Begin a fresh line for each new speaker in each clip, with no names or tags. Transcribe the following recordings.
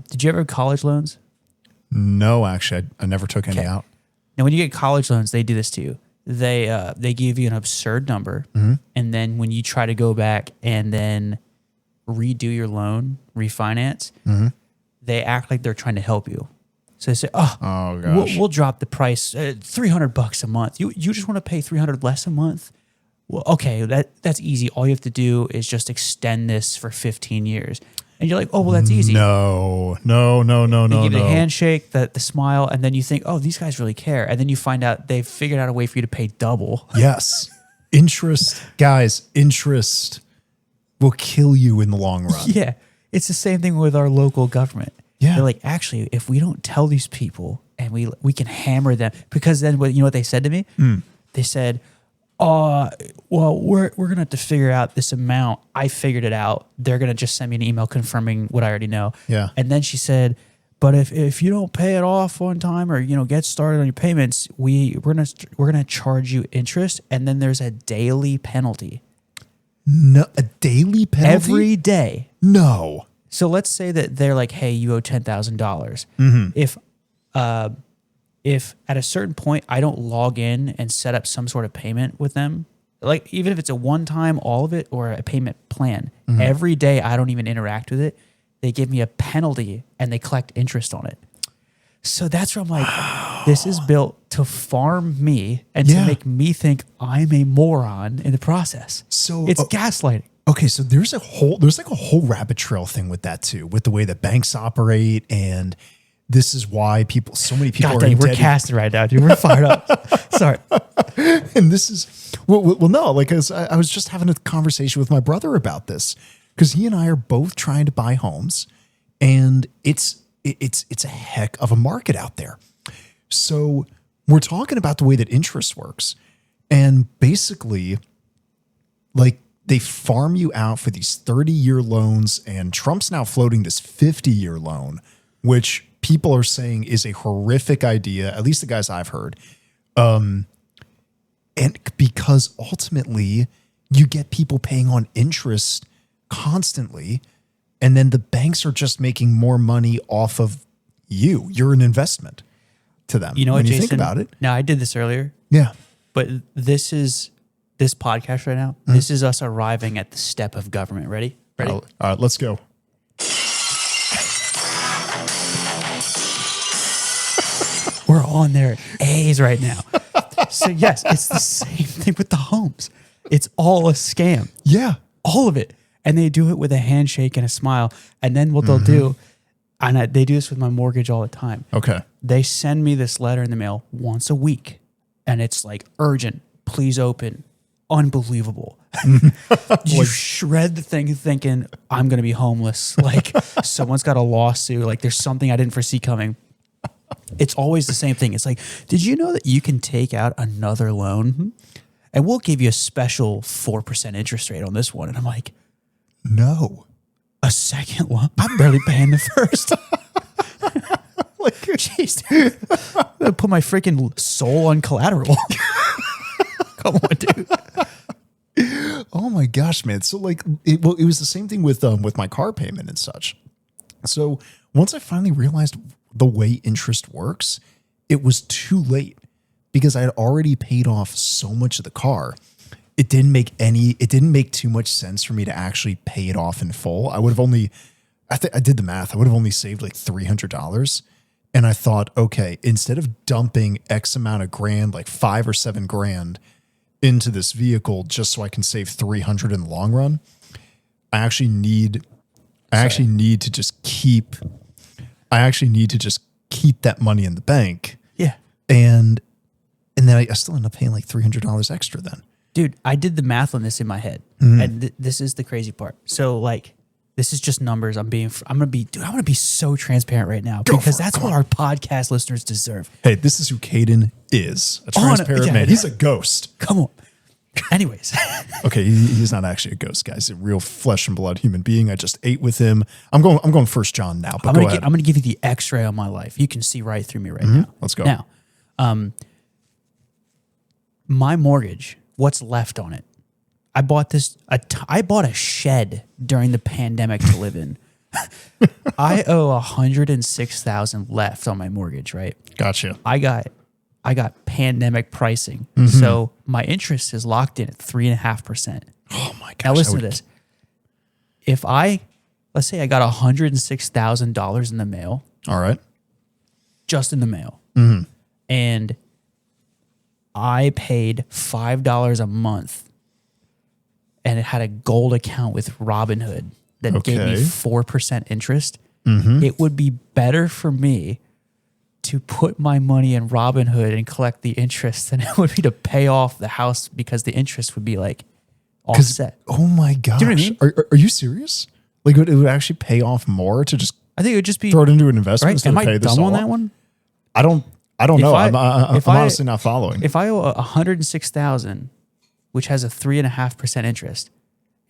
Did you ever have college loans?
No, actually, I never took any out.
Now, when you get college loans, they do this to you. They give you an absurd number, and then when you try to go back and then redo your loan, refinance, they act like they're trying to help you. So they say, "Oh,
gosh,
we'll drop the price $300 a month. You just want to pay $300 less a month? Well, okay, that's easy. All you have to do is just extend this for 15 years." And you're like, "Oh, well, that's easy."
No.
They give you the handshake, the smile, and then you think, "Oh, these guys really care." And then you find out they've figured out a way for you to pay double.
Yes. Interest, guys, interest will kill you in the long run.
Yeah. It's the same thing with our local government.
Yeah.
They're like, actually, if we don't tell these people and we can hammer them, because then you know what they said to me? They said, well, we're going to have to figure out this amount. I figured it out. They're going to just send me an email confirming what I already know.
Yeah.
And then she said, but if you don't pay it off on time or, get started on your payments, we're going to charge you interest. And then there's a daily penalty.
No, a daily penalty?
Every day.
No.
So let's say that they're like, hey, you owe $10,000. If at a certain point I don't log in and set up some sort of payment with them, like even if it's a one-time, all of it, or a payment plan, every day I don't even interact with it, they give me a penalty and they collect interest on it. So that's where I'm like, this is built to farm me and to make me think I'm a moron in the process. So it's gaslighting.
Okay, so there's like a whole rabbit trail thing with that too, with the way that banks operate, and this is why so many people
God
are
dang, we're
indebted.
casting right now, dude. We're fired up. Sorry.
And this is no, like I was just having a conversation with my brother about this because he and I are both trying to buy homes, and it's a heck of a market out there. So we're talking about the way that interest works, and basically, like, they farm you out for these 30-year loans, and Trump's now floating this 50-year loan, which people are saying is a horrific idea, at least the guys I've heard. And because ultimately you get people paying on interest constantly, and then the banks are just making more money off of you. You're an investment to them.
You know what,
Jason?
Jason?
Think about it.
Now, I did this earlier.
Yeah.
But this podcast right now, this is us arriving at the step of government. Ready?
All right, let's go.
We're on their A's right now. So yes, it's the same thing with the homes. It's all a scam.
Yeah.
All of it. And they do it with a handshake and a smile. And then what they'll do, and they do this with my mortgage all the time.
Okay.
They send me this letter in the mail once a week. And it's like, urgent, please open. Unbelievable. You shred the thing thinking, I'm going to be homeless. Like, someone's got a lawsuit. Like, there's something I didn't foresee coming. It's always the same thing. It's like, did you know that you can take out another loan and we'll give you a special 4% interest rate on this one? And I'm like,
no.
A second loan? I'm barely paying the first. Like, jeez, dude. I'm gonna put my freaking soul on collateral. Come on, dude.
Oh my gosh, man. So like, it was the same thing with my car payment and such. So once I finally realized the way interest works, it was too late because I had already paid off so much of the car. It didn't make too much sense for me to actually pay it off in full. I did the math. I would have only saved like $300. And I thought, okay, instead of dumping X amount of grand, like $5 or $7 grand into this vehicle just so I can save $300 in the long run, I actually need to just keep that money in the bank.
Yeah.
And then I still end up paying like $300 extra then.
Dude, I did the math on this in my head. And this is the crazy part. So like, this is just numbers. I want to be so transparent right now because that's what our podcast listeners deserve.
Hey, this is who Caden is. A transparent man. He's a ghost.
Come on. Anyways.
Okay, he's not actually a ghost, guys. He's a real flesh and blood human being. I just ate with him. I'm going 1 John now, but go ahead.
I'm going to give you the X-ray on my life. You can see right through me right now.
Let's go.
Now, my mortgage, what's left on it? I bought a shed during the pandemic to live in. I owe $106,000 left on my mortgage, right?
Gotcha.
I got pandemic pricing.
Mm-hmm.
So my interest is locked in at 3.5%.
Oh my gosh.
Now listen to this. If let's say I got $106,000 in the mail,
All right.
just in the mail,
Mm-hmm.
and I paid $5 a month, and it had a gold account with Robinhood that gave me
Okay.
4% interest,
Mm-hmm.
it would be better for me to put my money in Robinhood and collect the interest than it would be to pay off the house, because the interest would be like offset.
Oh my gosh.
Do you know what I mean?
Are you serious? Like it would actually pay off more to just
I think it would just be
throw it into an investment
right.
instead
Am
of pay
I
this
dumb
all
on
off?
that one?
I don't
If
know.
I-
I'm
if I-
honestly not following.
If I owe $106,000, which has a 3.5% interest,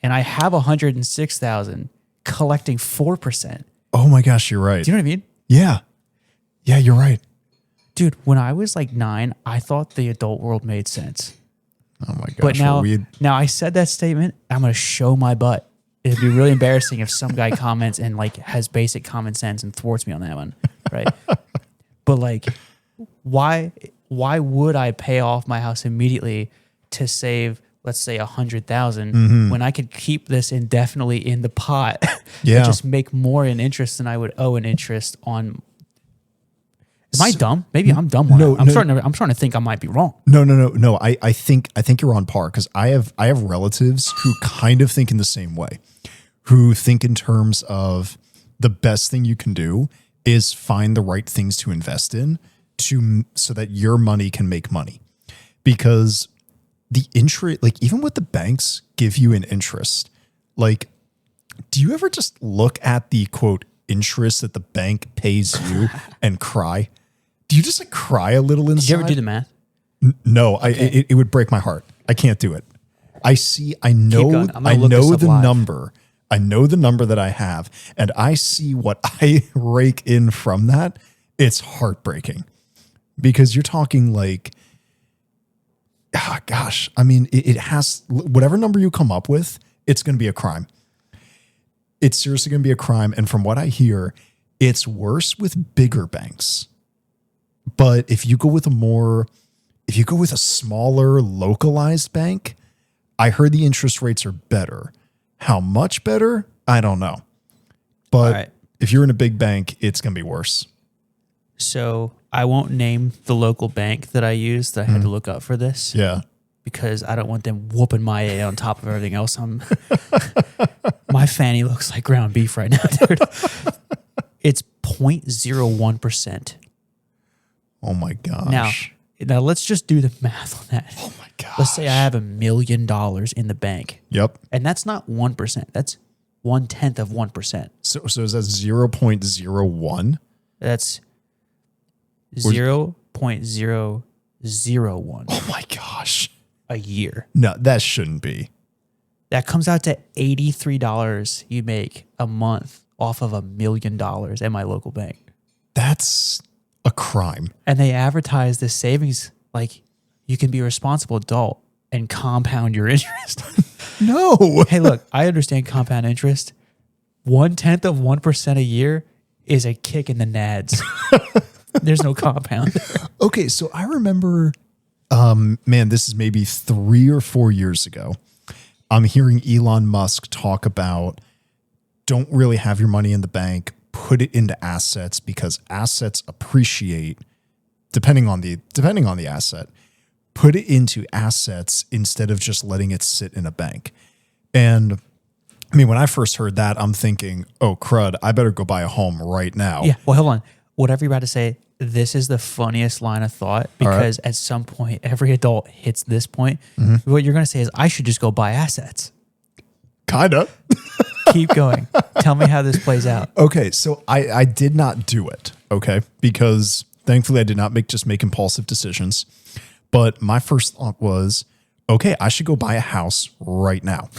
and I have $106,000 collecting 4%,
Oh my gosh, you're right.
do you know what I mean?
Yeah. Yeah, you're right.
Dude, when I was like 9, I thought the adult world made sense.
Oh my gosh.
But now,
we
now I said that statement, I'm going to show my butt. It'd be really embarrassing if some guy comments and like has basic common sense and thwarts me on that one, right? But like, why would I pay off my house immediately to save, let's say, 100,000 when I could keep this indefinitely in the pot
Yeah.
and just make more in interest than I would owe in interest on? Am I dumb? Maybe I'm dumb.
No,
I'm
no.
starting to think I might be wrong.
No. I think you're on par because I have relatives who kind of think in the same way, who think in terms of the best thing you can do is find the right things to invest in so that your money can make money. Because the interest, like even what the banks give you in interest, like, do you ever just look at the quote interest that the bank pays you and cry? Do you just like cry a little inside?
Did you ever do the math?
No, it would break my heart. I can't do it. I know
going. I'm gonna look this up
the
live.
number. I know the number that I have, and I see what I rake in from that. It's heartbreaking because you're talking like, gosh, I mean, it has whatever number you come up with, it's going to be a crime. It's seriously going to be a crime. And from what I hear, it's worse with bigger banks. But if you go with a smaller localized bank, I heard the interest rates are better. How much better? I don't know. But
All right.
if you're in a big bank, it's going to be worse.
So I won't name the local bank that I used that I had to look up for this.
Yeah.
Because I don't want them whooping my A on top of everything else. My fanny looks like ground beef right now, dude. It's 0.01%.
Oh my gosh.
Now let's just do the math on that.
Oh my gosh.
Let's say I have $1 million in the bank,
Yep.
and that's not 1%. That's 1/10 of 1%.
So is that 0.01?
That's 0.001
Oh my gosh.
a year.
No, that shouldn't be.
That comes out to $83 you make a month off of $1 million at my local bank.
That's a crime.
And they advertise this savings like you can be a responsible adult and compound your interest.
No.
Hey, look, I understand compound interest. 1/10 of 1% a year is a kick in the nads. There's no compound.
Okay, so I remember, man, this is maybe 3 or 4 years ago. I'm hearing Elon Musk talk about don't really have your money in the bank, put it into assets because assets appreciate depending on the asset. Put it into assets instead of just letting it sit in a bank. And I mean, when I first heard that, I'm thinking, oh, crud, I better go buy a home right now.
Yeah, well, hold on. Whatever you're about to say, this is the funniest line of thought because at some point, every adult hits this point. What you're going to say is, I should just go buy assets.
Kind of.
Keep going. Tell me how this plays out.
Okay, so I did not do it, okay? Because thankfully I did not make impulsive decisions. But my first thought was, okay, I should go buy a house right now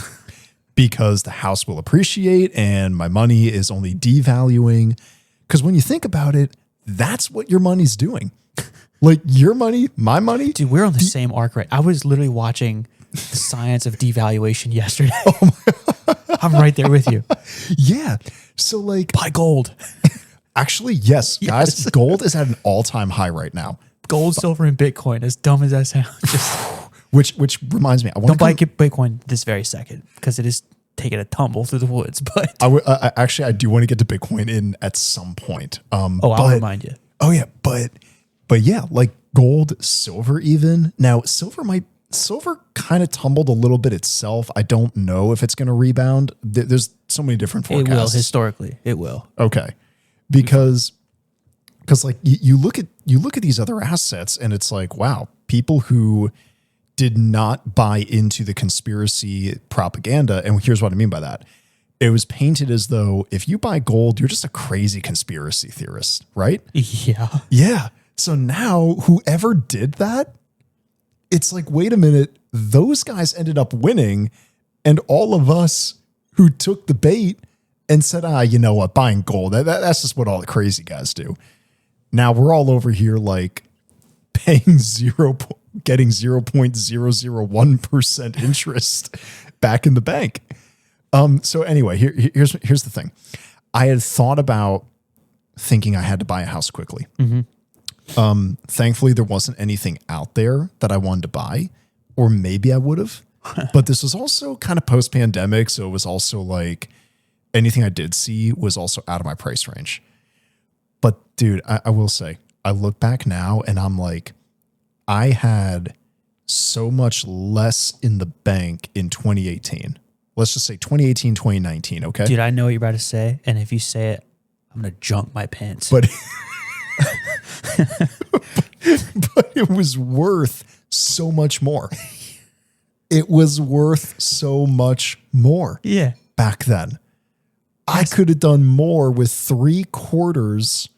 because the house will appreciate and my money is only devaluing. Because when you think about it, that's what your money's doing. Like your money, my money.
Dude, we're on the same arc, right? I was literally watching the science of devaluation yesterday. I'm right there with you.
Yeah. So like,
Buy gold.
actually, yes, guys, gold is at an all-time high right now.
Gold, silver, and Bitcoin. As dumb as that sounds. Just
Which reminds me, I want
don't buy
to
Bitcoin this very second because it is taking a tumble through the woods. But
I do want to get to Bitcoin in at some point.
I'll remind you.
Oh yeah, but yeah, like gold, silver even. Now, silver kind of tumbled a little bit itself. I don't know if it's going to rebound. There's so many different forecasts.
It will historically. It will.
Okay. Because like you look at these other assets and it's like, wow, people who did not buy into the conspiracy propaganda. And here's what I mean by that. It was painted as though if you buy gold, you're just a crazy conspiracy theorist, right?
Yeah.
Yeah. So now whoever did that, it's like, wait a minute, those guys ended up winning. And all of us who took the bait and said, you know what, buying gold, that's just what all the crazy guys do. Now we're all over here like paying getting 0.001% interest back in the bank. So anyway, here's the thing. I had thought about thinking I had to buy a house quickly. Mm-hmm. Thankfully, there wasn't anything out there that I wanted to buy, or maybe I would have. But this was also kind of post-pandemic, so it was also like anything I did see was also out of my price range. But dude, I will say, I look back now and I'm like, I had so much less in the bank in 2018. Let's just say 2018, 2019, okay?
Dude, I know what you're about to say. And if you say it, I'm going to junk my pants.
But it was worth so much more. It was worth so much more back then. I could have done more with 3/4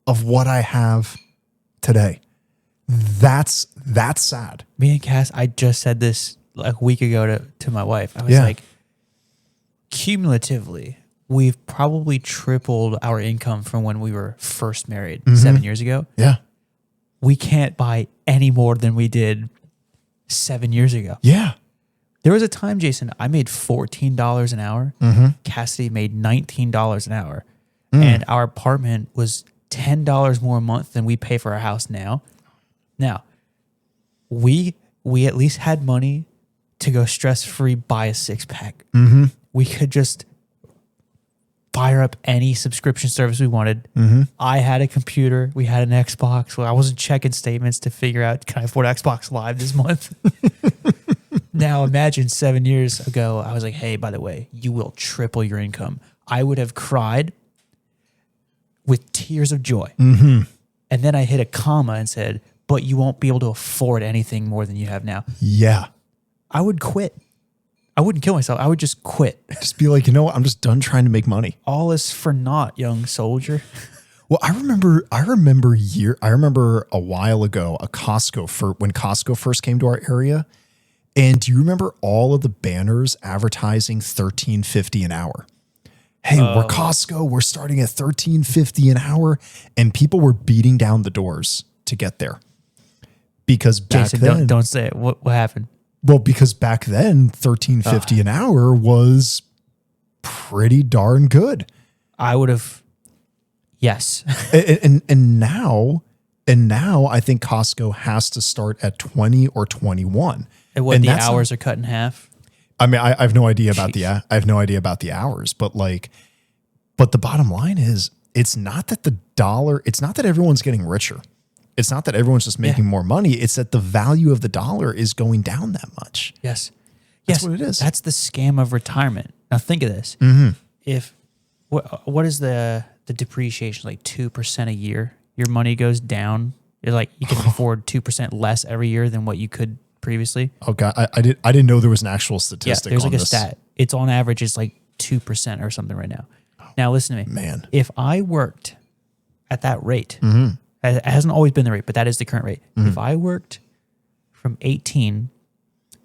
of what I have today. That's sad.
Me and Cass, I just said this like a week ago to my wife. I was like, cumulatively, we've probably tripled our income from when we were first married 7 years ago.
Yeah.
We can't buy any more than we did 7 years ago.
Yeah.
There was a time, Jason, I made $14 an hour. Mm-hmm. Cassidy made $19 an hour. And our apartment was $10 more a month than we pay for our house now. Now, we at least had money to go stress-free buy a 6-pack. Mm-hmm. We could just fire up any subscription service we wanted. Mm-hmm. I had a computer. We had an Xbox. Well, I wasn't checking statements to figure out, can I afford Xbox Live this month? Now, imagine 7 years ago, I was like, hey, by the way, you will triple your income. I would have cried with tears of joy. Mm-hmm. And then I hit a comma and said, but you won't be able to afford anything more than you have now.
Yeah.
I would quit. I wouldn't kill myself. I would just quit.
Just be like, you know what? I'm just done trying to make money.
All is for naught, young soldier.
Well, I remember a while ago, when Costco first came to our area. And do you remember all of the banners advertising $13.50 an hour? Hey, we're Costco. We're starting at $13.50 an hour. And people were beating down the doors to get there. Because back
Jason,
then...
don't say it. What happened?
Well, because back then, $13.50 an hour was pretty darn good.
I would have... Yes.
and now I think Costco has to start at 20 or 21.
And the hours are cut in half.
I mean, I have no idea about the hours, but the bottom line is, it's not that everyone's getting richer. It's not that everyone's just making more money. It's that the value of the dollar is going down that much.
Yes.
That's what it is.
That's the scam of retirement. Now think of this.
Mm-hmm.
If what is the depreciation, like 2% a year? Your money goes down. You're like, you can afford 2% less every year than what you could previously.
Oh God, I didn't know there was an actual statistic.
Yeah, there's
on
like
this.
a stat. It's on average, it's like 2% or something right now. Now listen to me.
Man.
If I worked at that rate, it hasn't always been the rate, but that is the current rate. If I worked from 18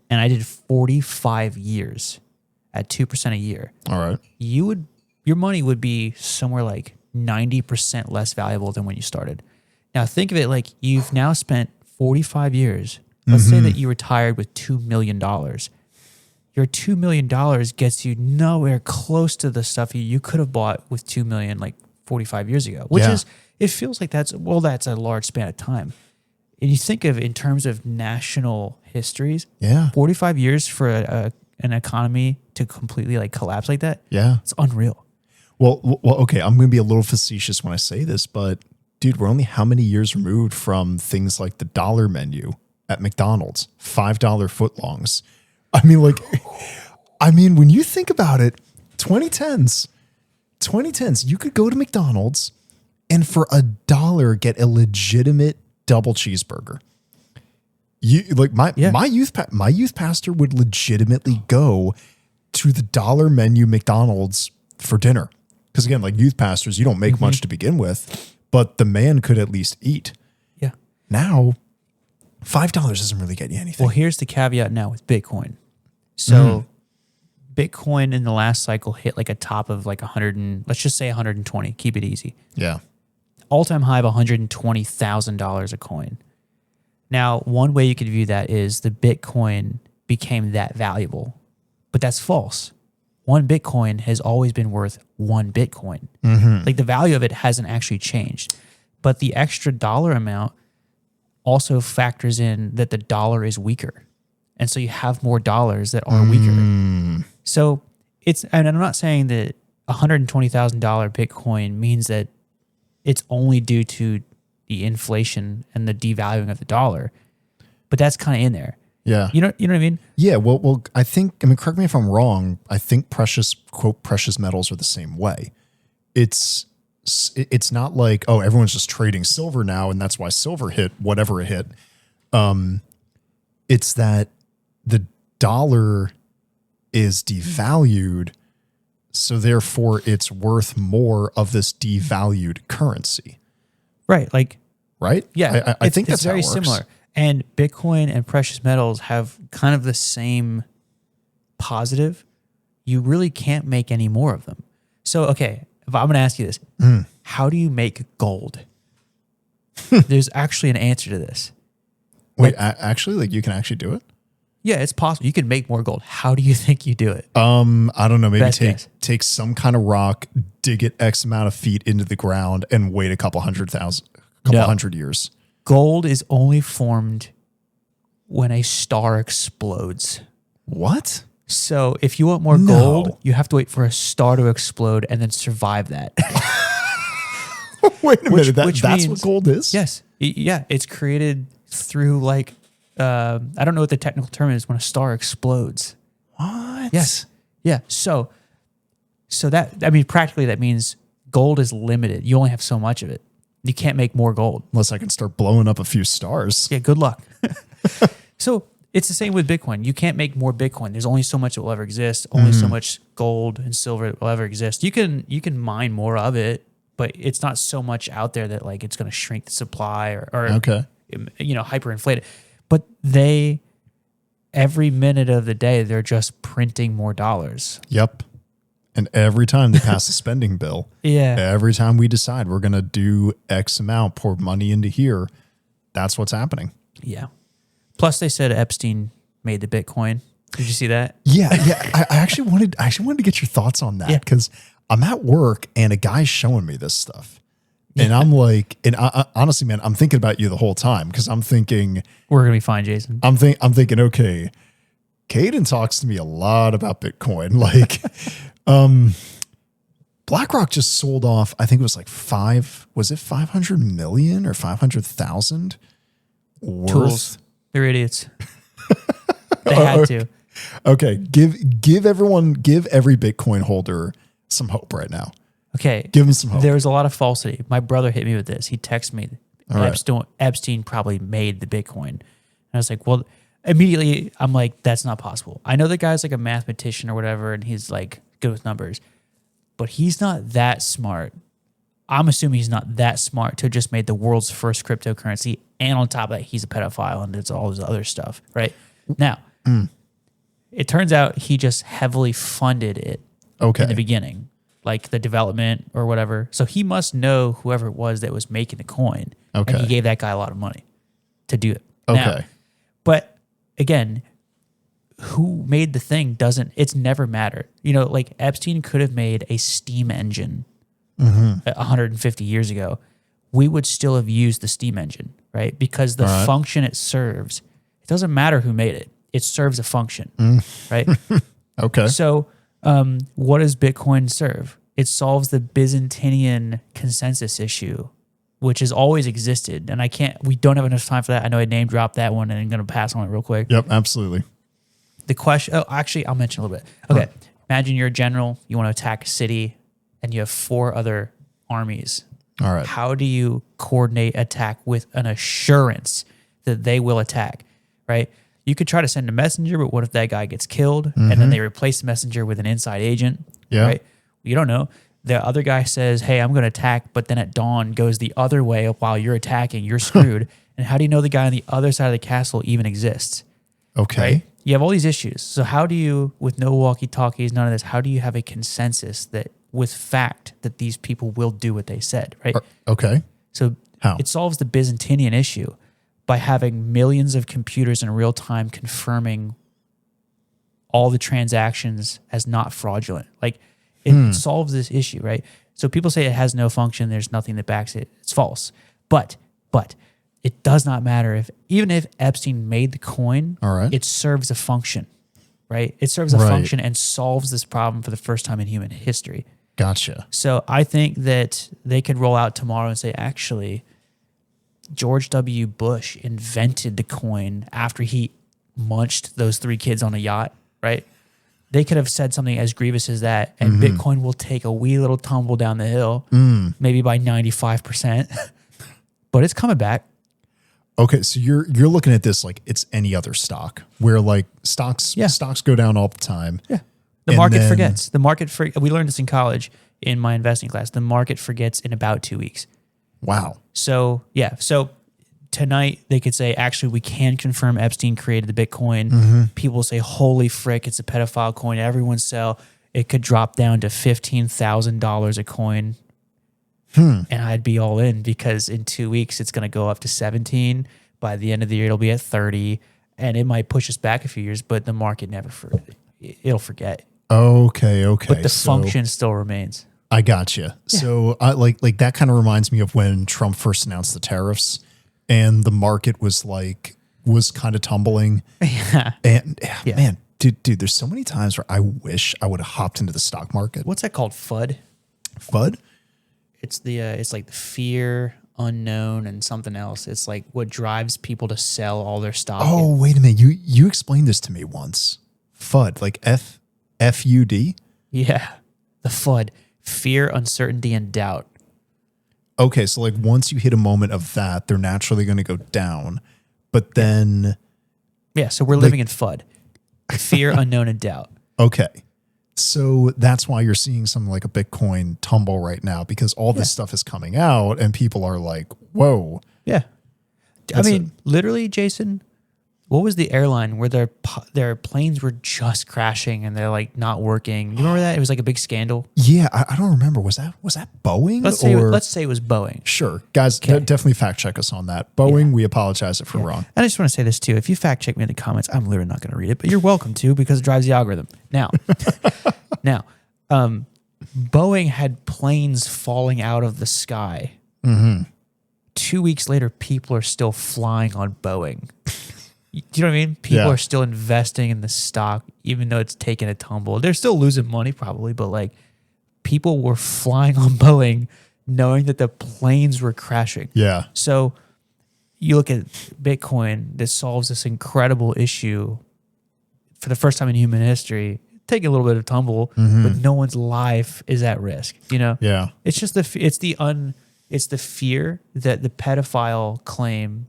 and I did 45 years at 2% a year,
all right,
your money would be somewhere like 90% less valuable than when you started. Now think of it like you've now spent 45 years. Let's say that you retired with $2 million. your $2 million gets you nowhere close to the stuff you could have bought with $2 million like 45 years ago, which is, it feels like that's a large span of time. And you think of in terms of national histories, 45 years for an economy to completely like collapse like that.
Yeah.
It's unreal.
Well, okay. I'm going to be a little facetious when I say this, but dude, we're only how many years removed from things like the dollar menu at McDonald's, $5 footlongs. I mean, when you think about it, 2010s, you could go to McDonald's and for $1 get a legitimate double cheeseburger. My youth pastor would legitimately go to the dollar menu McDonald's for dinner. Because again, like youth pastors, you don't make much to begin with, but the man could at least eat.
Yeah.
Now, $5 doesn't really get you anything.
Well, here's the caveat now with Bitcoin. So Bitcoin in the last cycle hit like a top of like 100 and let's just say 120, keep it easy.
Yeah.
All-time high of $120,000 a coin. Now, one way you could view that is the Bitcoin became that valuable, but that's false. One Bitcoin has always been worth one Bitcoin. Like the value of it hasn't actually changed, but the extra dollar amount also factors in that the dollar is weaker. And so you have more dollars that are weaker. So and I'm not saying that $120,000 Bitcoin means that it's only due to the inflation and the devaluing of the dollar, but that's kind of in there.
Yeah.
You know what I mean?
Yeah. Well, I mean, correct me if I'm wrong. I think precious metals are the same way. It's not like, oh, everyone's just trading silver now, and that's why silver hit whatever it hit. It's that the dollar is devalued, so therefore it's worth more of this devalued currency.
Right. Like,
right?
Yeah.
I think that's
it's very
how it works.
similar. And Bitcoin and precious metals have kind of the same positive. You really can't make any more of them. So, okay, if I'm going to ask you this, how do you make gold? There's actually an answer to this.
Wait, actually, like you can actually do it?
Yeah, it's possible. You can make more gold. How do you think you do it?
I don't know. Maybe
Best
take some kind of rock, dig it X amount of feet into the ground, and wait a couple hundred years.
Gold is only formed when a star explodes.
What?
So if you want more gold, you have to wait for a star to explode and then survive that.
Wait a minute. That's
means,
what gold is?
Yes. Yeah. It's created through like, I don't know what the technical term is when a star explodes.
What?
Yes. Yeah. So that, I mean, practically that means gold is limited. You only have so much of it. You can't make more gold.
Unless I can start blowing up a few stars.
Yeah, good luck. So it's the same with Bitcoin. You can't make more Bitcoin. There's only so much that will ever exist. Only so much gold and silver that will ever exist. You can mine more of it, but it's not so much out there that like it's going to shrink the supply or hyperinflate it. But every minute of the day, they're just printing more dollars.
Yep. And every time they pass a spending bill, every time we decide we're going to do X amount, pour money into here, that's what's happening.
Yeah. Plus, they said Epstein made the Bitcoin. Did you see that?
Yeah. I actually wanted to get your thoughts on that because I'm at work and a guy's showing me this stuff. And I'm like, honestly, man, I'm thinking about you the whole time because I'm thinking
we're going to be fine, Jason.
I'm thinking, okay, Caden talks to me a lot about Bitcoin. Like, BlackRock just sold off, I think it was like 500 million or 500,000 worth?
Tools. They're idiots. They had to.
Okay. Give every Bitcoin holder some hope right now.
Okay.
Give them some hope.
There was a lot of falsity. My brother hit me with this. He texted me, Epstein probably made the Bitcoin. And I was like, well, immediately I'm like, that's not possible. I know the guy's like a mathematician or whatever, and he's like good with numbers, but he's not that smart. I'm assuming he's not that smart to have just made the world's first cryptocurrency. And on top of that, he's a pedophile and it's all this other stuff, right? Now, it turns out he just heavily funded it in the beginning, like the development or whatever. So he must know whoever it was that was making the coin.
Okay.
And he gave that guy a lot of money to do it.
Okay.
Now, but again, who made the thing it's never mattered. You know, like Epstein could have made a steam engine 150 years ago. We would still have used the steam engine, right? Because the function it serves, it doesn't matter who made it. It serves a function, right?
Okay.
So what does Bitcoin serve? It solves the Byzantine consensus issue, which has always existed. And we don't have enough time for that. I know I name dropped that one and I'm going to pass on it real quick.
Yep, absolutely.
The question, actually, I'll mention a little bit. Okay. Imagine you're a general, you want to attack a city, and you have 4 other armies.
All right.
How do you coordinate attack with an assurance that they will attack, right? You could try to send a messenger, but what if that guy gets killed and then they replace the messenger with an inside agent?
Yeah.
Right? You don't know. The other guy says, hey, I'm going to attack, but then at dawn goes the other way while you're attacking. You're screwed. And how do you know the guy on the other side of the castle even exists?
Okay.
Right? You have all these issues. So how do you, with no walkie-talkies, none of this, how do you have a consensus that with fact that these people will do what they said, right?
Okay.
So
How?
it solves the Byzantinian issue by having millions of computers in real time confirming all the transactions as not fraudulent. Like it solves this issue, right? So people say it has no function. There's nothing that backs it. It's false. But it does not matter even if Epstein made the coin,
All right.
it serves a function, right? It serves a function and solves this problem for the first time in human history.
Gotcha.
So I think that they could roll out tomorrow and say, actually, George W. Bush invented the coin after he munched those 3 kids on a yacht, right? They could have said something as grievous as that, and Bitcoin will take a wee little tumble down the hill, maybe by 95%, but it's coming back.
Okay, so you're looking at this like it's any other stock, where like stocks go down all the time.
Yeah. The market forgets. We learned this in college in my investing class. The market forgets in about 2 weeks.
Wow.
So, yeah. So tonight they could say, actually, we can confirm Epstein created the Bitcoin. People say, holy frick, it's a pedophile coin. Everyone sell. It could drop down to $15,000 a coin. And I'd be all in because in 2 weeks, it's going to go up to 17. By the end of the year, it'll be at 30. And it might push us back a few years, but the market it'll forget.
Okay.
But the function still remains.
I got you. Yeah. So like that kind of reminds me of when Trump first announced the tariffs and the market was kind of tumbling.
Yeah.
And man, dude, there's so many times where I wish I would have hopped into the stock market.
What's that called? FUD?
FUD?
It's it's like the fear, unknown, and something else. It's like what drives people to sell all their stock.
Oh, wait a minute. You explained this to me once. FUD, like FUD?
Yeah. The FUD. Fear, uncertainty, and doubt.
Okay, so like once you hit a moment of that, they're naturally going to go down. But then...
Yeah, so we're living in FUD. Fear, unknown, and doubt.
Okay. So that's why you're seeing something like a Bitcoin tumble right now, because all this stuff is coming out and people are like, whoa.
Yeah. Literally, Jason, what was the airline where their planes were just crashing and they're like not working? You remember that? It was like a big scandal.
Yeah, I don't remember. Was that Boeing?
Let's say it was Boeing.
Sure. Guys, definitely fact check us on that. Boeing, we apologize if we're wrong.
And I just want to say this too. If you fact check me in the comments, I'm literally not going to read it, but you're welcome to because it drives the algorithm. Now, Boeing had planes falling out of the sky. 2 weeks later, people are still flying on Boeing. Do you know what I mean? People are still investing in the stock, even though it's taking a tumble. They're still losing money probably, but like people were flying on Boeing knowing that the planes were crashing.
Yeah.
So you look at Bitcoin that solves this incredible issue for the first time in human history, taking a little bit of tumble, but no one's life is at risk. You know?
Yeah.
It's just it's the fear that the pedophile claim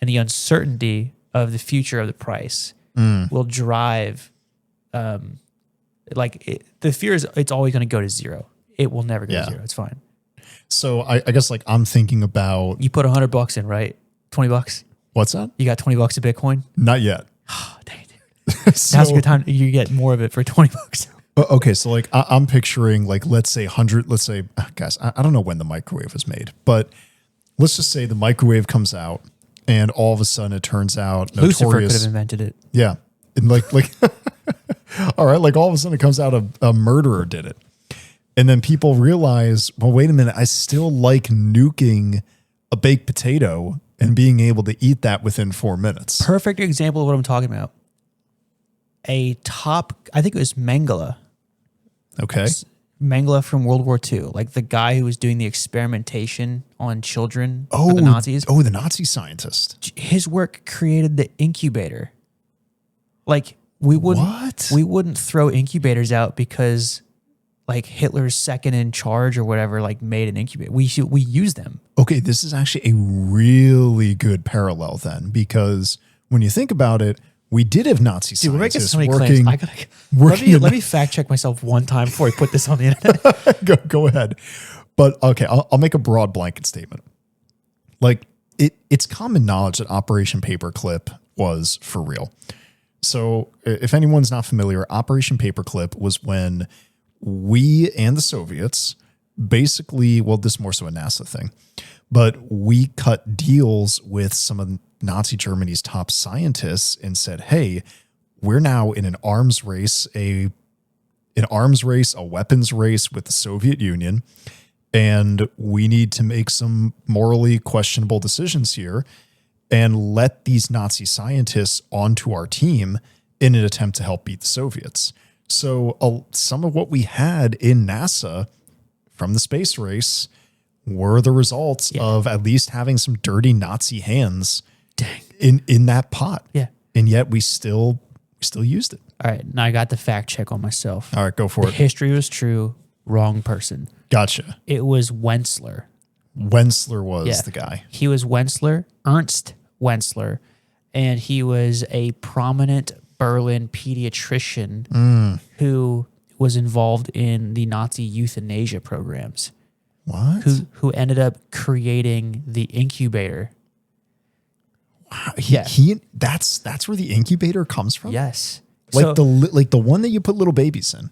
and the uncertainty of the future of the price will drive, the fear is it's always going to go to zero. It will never go to zero. It's fine.
So I guess like I'm thinking about...
You put $100 in, right? $20.
What's that?
You got $20 of Bitcoin?
Not yet.
Oh, dang, dude. Now's a good time. You get more of it for $20.
Okay, so like I'm picturing like let's say guys, I don't know when the microwave was made, but let's just say the microwave comes out and all of a sudden it turns out
Lucifer could have invented it.
Yeah. And like, all right, like all of a sudden it comes out a murderer did it. And then people realize, well, wait a minute, I still like nuking a baked potato and being able to eat that within 4 minutes.
Perfect example of what I'm talking about. I think it was Mengele.
Okay.
Mengele from World War II, like the guy who was doing the experimentation on children for the Nazis.
Oh, the Nazi scientist.
His work created the incubator. Like we wouldn't throw incubators out because like Hitler's second in charge or whatever like made an incubator. We use them.
Okay, this is actually a really good parallel then, because when you think about it, we did have Nazi
Dude, we're making
scientists
so many
working.
claims. Let me fact check myself one time before we put this on the internet.
Go ahead. But okay, I'll make a broad blanket statement. Like it's common knowledge that Operation Paperclip was for real. So if anyone's not familiar, Operation Paperclip was when we and the Soviets basically, well, this is more so a NASA thing, but we cut deals with some of Nazi Germany's top scientists and said, hey, we're now in an arms race, a weapons race with the Soviet Union, and we need to make some morally questionable decisions here and let these Nazi scientists onto our team in an attempt to help beat the Soviets. So some of what we had in NASA from the space race were the results of at least having some dirty Nazi hands in that pot.
Yeah.
And yet we still used it.
All right. Now I got the fact check on myself.
All right, go for it.
History was true. Wrong person.
Gotcha.
It was Wentzler.
Wentzler was the guy.
He was Ernst Wentzler, and he was a prominent Berlin pediatrician who was involved in the Nazi euthanasia programs.
What?
Who ended up creating the incubator.
Wow. That's where the incubator comes from?
Yes.
Like the one that you put little babies in.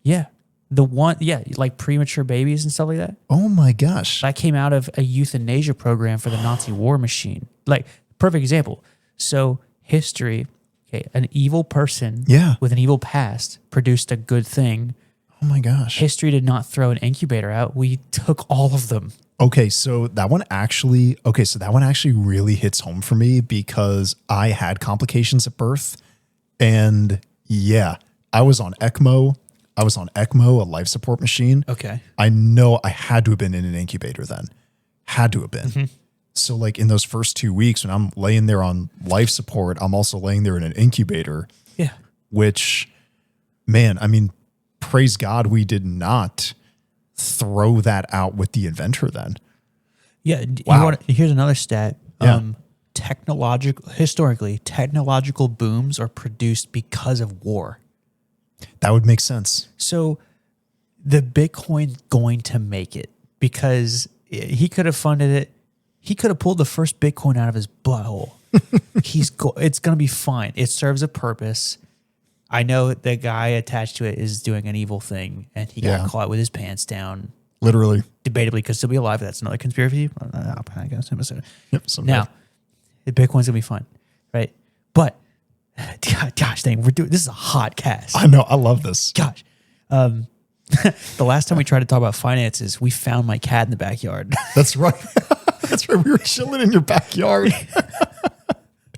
Yeah. The one, like premature babies and stuff like that.
Oh my gosh.
That came out of a euthanasia program for the Nazi war machine. Like, perfect example. So, history, an evil person with an evil past produced a good thing.
Oh my gosh.
History did not throw an incubator out. We took all of them.
Okay, so that one actually really hits home for me because I had complications at birth. And I was on ECMO. A life support machine.
Okay.
I know I had to have been in an incubator then. Had to have been. Mm-hmm. So like in those first 2 weeks when I'm laying there on life support, I'm also laying there in an incubator. Yeah. Which, man, I mean, praise God we did not throw that out with the inventor then.
Yeah.
Wow.
Here's another stat.
Yeah.
Historically, technological booms are produced because of war.
That would make sense.
So the Bitcoin's going to make it because he could have funded it. He could have pulled the first Bitcoin out of his butthole. It's going to be fine. It serves a purpose. I know the guy attached to it is doing an evil thing and he got caught with his pants down.
Literally.
Debatably could still be alive. That's another conspiracy.
Yep.
Now, the Bitcoin's going to be fine, right? But gosh dang, this is a hot cast.
I know. I love this.
Gosh. The last time we tried to talk about finances, we found my cat in the backyard.
That's right. That's right. We were chilling in your backyard.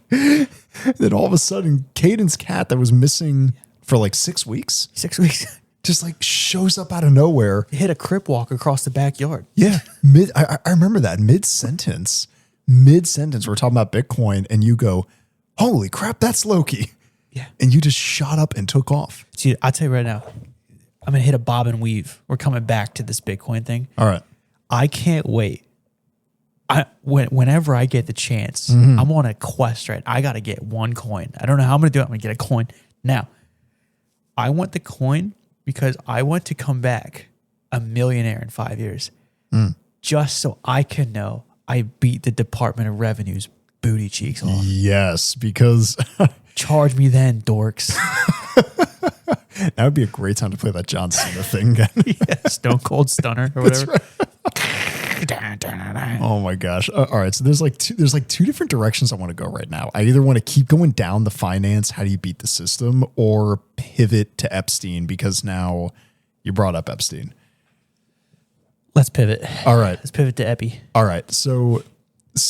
Then all of a sudden, Caden's cat that was missing for like 6 weeks.
6 weeks.
Just like shows up out of nowhere.
It hit a crip walk across the backyard.
Yeah. I remember that mid-sentence, we're talking about Bitcoin and you go, holy crap, that's Loki.
Yeah.
And you just shot up and took off.
See, I'll tell you right now, I'm going to hit a bob and weave. We're coming back to this Bitcoin thing.
All right.
I can't wait. Whenever I get the chance, I'm on a quest, right? I got to get one coin. I don't know how I'm going to do it. I'm going to get a coin. Now, I want the coin because I want to come back a millionaire in 5 years. Just so I can know I beat the Department of Revenue's booty cheeks on.
Yes, because
charge me then, dorks.
That would be a great time to play that John Cena thing again.
Stone Cold Stunner or whatever.
That's right. Oh my gosh. All right. So there's like two different directions I want to go right now. I either want to keep going down the finance, how do you beat the system, or pivot to Epstein because now you brought up Epstein.
Let's pivot.
All right.
Let's pivot to Epi.
All right. So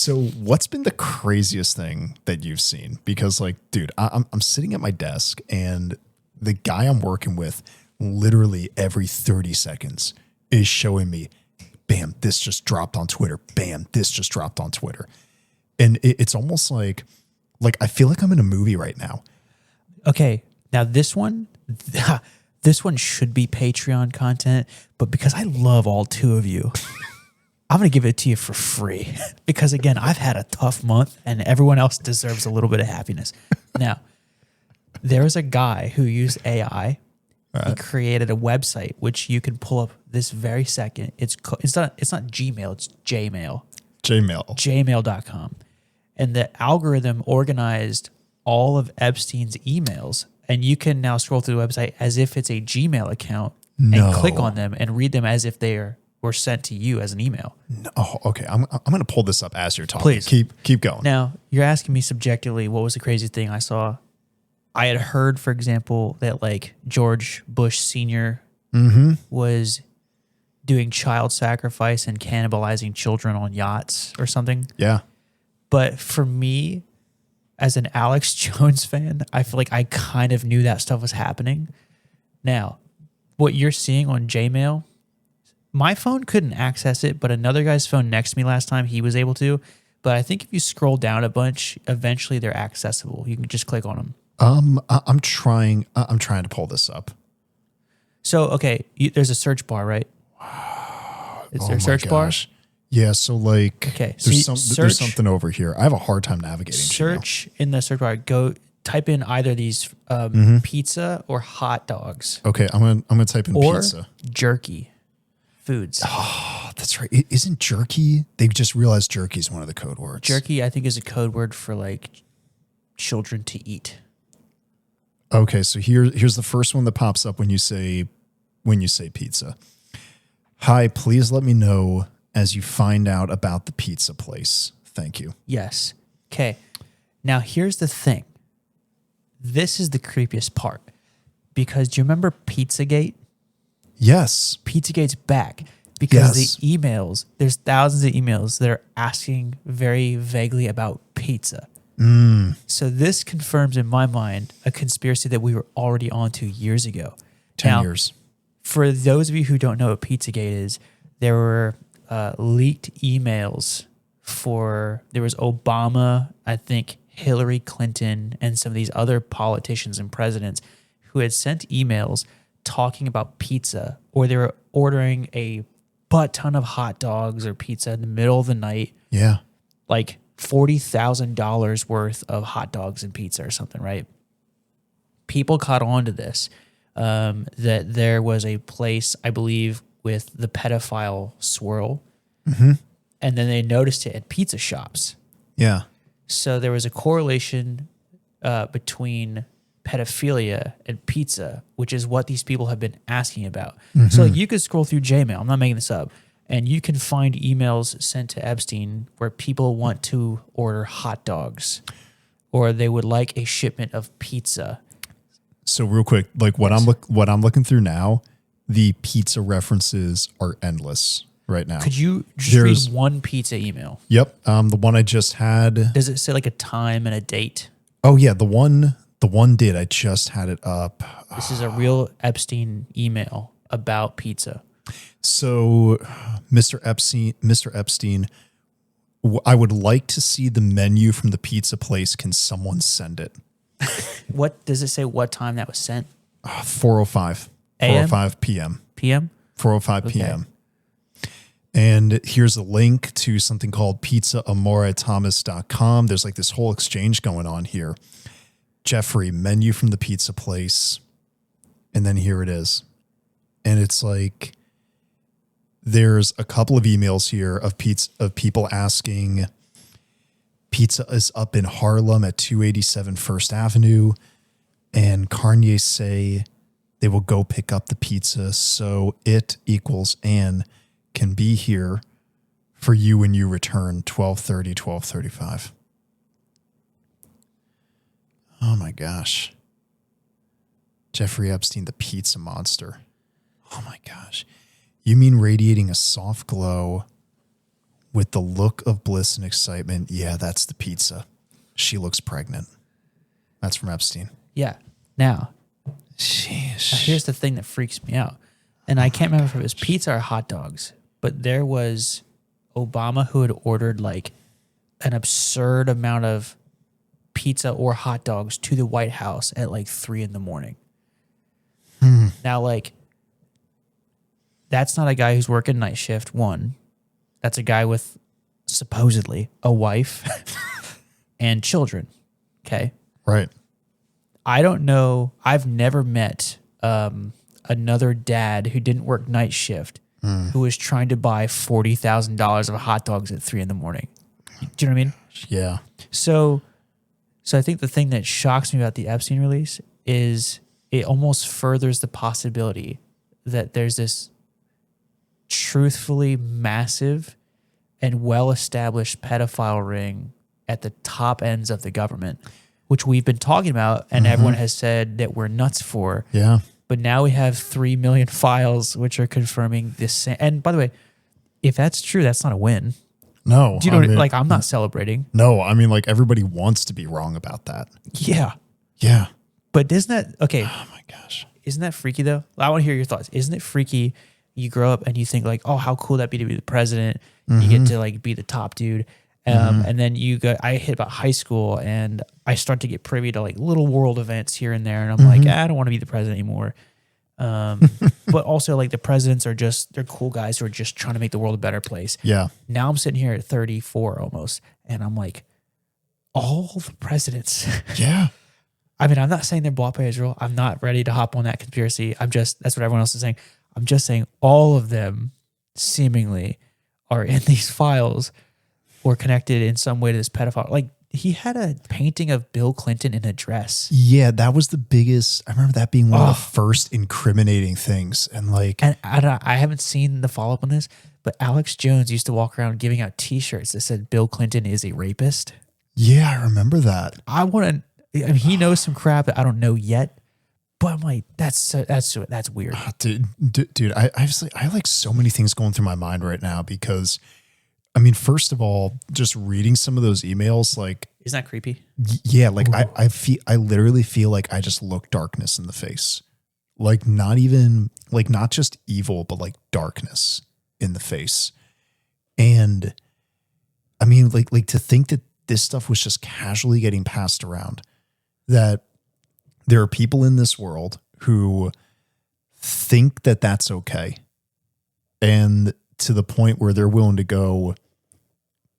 what's been the craziest thing that you've seen? Because like, dude, I'm sitting at my desk and the guy I'm working with literally every 30 seconds is showing me, bam, this just dropped on Twitter. Bam, this just dropped on Twitter. And it's almost like I feel like I'm in a movie right now.
Okay. Now this one should be Patreon content, but because I love all two of you, I'm going to give it to you for free because again, I've had a tough month and everyone else deserves a little bit of happiness. Now, there was a guy who used AI. He created a website, which you can pull up this very second. It's not Gmail, it's JMail. JMail.com. And the algorithm organized all of Epstein's emails. And you can now scroll through the website as if it's a Gmail account and click on them and read them as if they were sent to you as an email.
No. Oh, okay. I'm going to pull this up as you're talking.
Please.
Keep going.
Now, you're asking me subjectively, what was the craziest thing I saw? I had heard, for example, that like George Bush Sr. Was doing child sacrifice and cannibalizing children on yachts or something.
Yeah.
But for me, as an Alex Jones fan, I feel like I kind of knew that stuff was happening. Now, what you're seeing on JMail, my phone couldn't access it, but another guy's phone next to me last time, he was able to. But I think if you scroll down a bunch, eventually they're accessible. You can just click on them.
I'm trying to pull this up.
So, okay, there's a search bar, right? Is there a search bar?
Yeah, so like
okay,
there's something over here. I have a hard time navigating.
Search in the search bar, type in either these pizza or hot dogs.
Okay, I'm gonna type in pizza.
Jerky foods.
Oh, that's right. Isn't jerky? They just realized jerky is one of the code words.
Jerky, I think, is a code word for like children to eat.
Okay, so here's the first one that pops up when you say pizza. Hi, please let me know as you find out about the pizza place. Thank you.
Yes. Okay. Now here's the thing. This is the creepiest part because do you remember Pizzagate?
Yes.
Pizzagate's back because the emails, there's thousands of emails that are asking very vaguely about pizza. So this confirms in my mind a conspiracy that we were already on to years ago.
10 years.
For those of you who don't know what Pizzagate is, there were leaked emails there was Obama, I think Hillary Clinton, and some of these other politicians and presidents who had sent emails talking about pizza, or they were ordering a butt ton of hot dogs or pizza in the middle of the night.
Yeah.
Like $40,000 worth of hot dogs and pizza or something, right? People caught on to this, that there was a place, I believe, with the pedophile swirl. And then they noticed it at pizza shops.
Yeah.
So there was a correlation between pedophilia and pizza, which is what these people have been asking about. So like, you could scroll through JMail, I'm not making this up, and you can find emails sent to Epstein where people want to order hot dogs or they would like a shipment of pizza.
So real quick, like what I'm looking through now, the pizza references are endless right now.
Could you just read one pizza email?
Yep. The one I just had.
Does it say like a time and a date?
Oh yeah, the one did. I just had it up.
This is a real Epstein email about pizza.
So, Mr. Epstein, I would like to see the menu from the pizza place. Can someone send it?
What does it say? What time that was sent?
4:05
AM?
4:05 p.m.
PM?
4:05 p.m. And here's a link to something called pizzaamoretomas.com. There's like this whole exchange going on here. Jeffrey, menu from the pizza place. And then here it is. And it's like, there's a couple of emails here of people asking, pizza is up in Harlem at 287 First Avenue. And Kanye say they will go pick up the pizza. So it equals Ann can be here for you when you return 12:30, 12:35. Oh my gosh. Jeffrey Epstein, the pizza monster. Oh my gosh. You mean radiating a soft glow with the look of bliss and excitement? Yeah, that's the pizza. She looks pregnant. That's from Epstein.
Yeah. Now,
Sheesh.
here's the thing that freaks me out. And I can't remember if it was pizza or hot dogs, but there was Obama who had ordered like an absurd amount of pizza or hot dogs to the White House at like 3 a.m. Now, like, that's not a guy who's working night shift. One, that's a guy with supposedly a wife and children. Okay.
Right.
I don't know. I've never met another dad who didn't work night shift who was trying to buy $40,000 of hot dogs at 3 a.m. Do you know what I mean?
Yeah.
So I think the thing that shocks me about the Epstein release is it almost furthers the possibility that there's this truthfully massive and well-established pedophile ring at the top ends of the government, which we've been talking about and everyone has said that we're nuts for.
Yeah.
But now we have 3 million files which are confirming this. And by the way, if that's true, that's not a win.
No.
Do you know, like, I'm not celebrating.
No, I mean, like, everybody wants to be wrong about that.
Yeah.
Yeah.
But isn't that, okay,
Oh my gosh.
isn't that freaky though? I want to hear your thoughts. Isn't it freaky? You grow up and you think like, oh, how cool that'd be to be the president. You get to like be the top dude. And then I hit about high school and I start to get privy to like little world events here and there. And I'm like, I don't want to be the president anymore. But also like the presidents they're cool guys who are just trying to make the world a better place.
Yeah.
Now I'm sitting here at 34 almost. And I'm like, all the presidents.
Yeah.
I mean, I'm not saying they're bought by Israel. I'm not ready to hop on that conspiracy. that's what everyone else is saying. I'm just saying all of them seemingly are in these files or connected in some way to this pedophile. Like, he had a painting of Bill Clinton in a dress.
Yeah, that was the biggest. I remember that being one of the first incriminating things. And like,
And I haven't seen the follow-up on this, but Alex Jones used to walk around giving out T-shirts that said Bill Clinton is a rapist.
yeah, I remember that.
I mean, he knows some crap that I don't know yet, but I'm like, that's weird.
Dude, I like so many things going through my mind right now because, I mean, first of all, just reading some of those emails, like,
Isn't that creepy?
yeah, like I literally feel like I just look darkness in the face, like not just evil, but like darkness in the face. And I mean, like to think that this stuff was just casually getting passed around, that there are people in this world who think that that's okay. And to the point where they're willing to go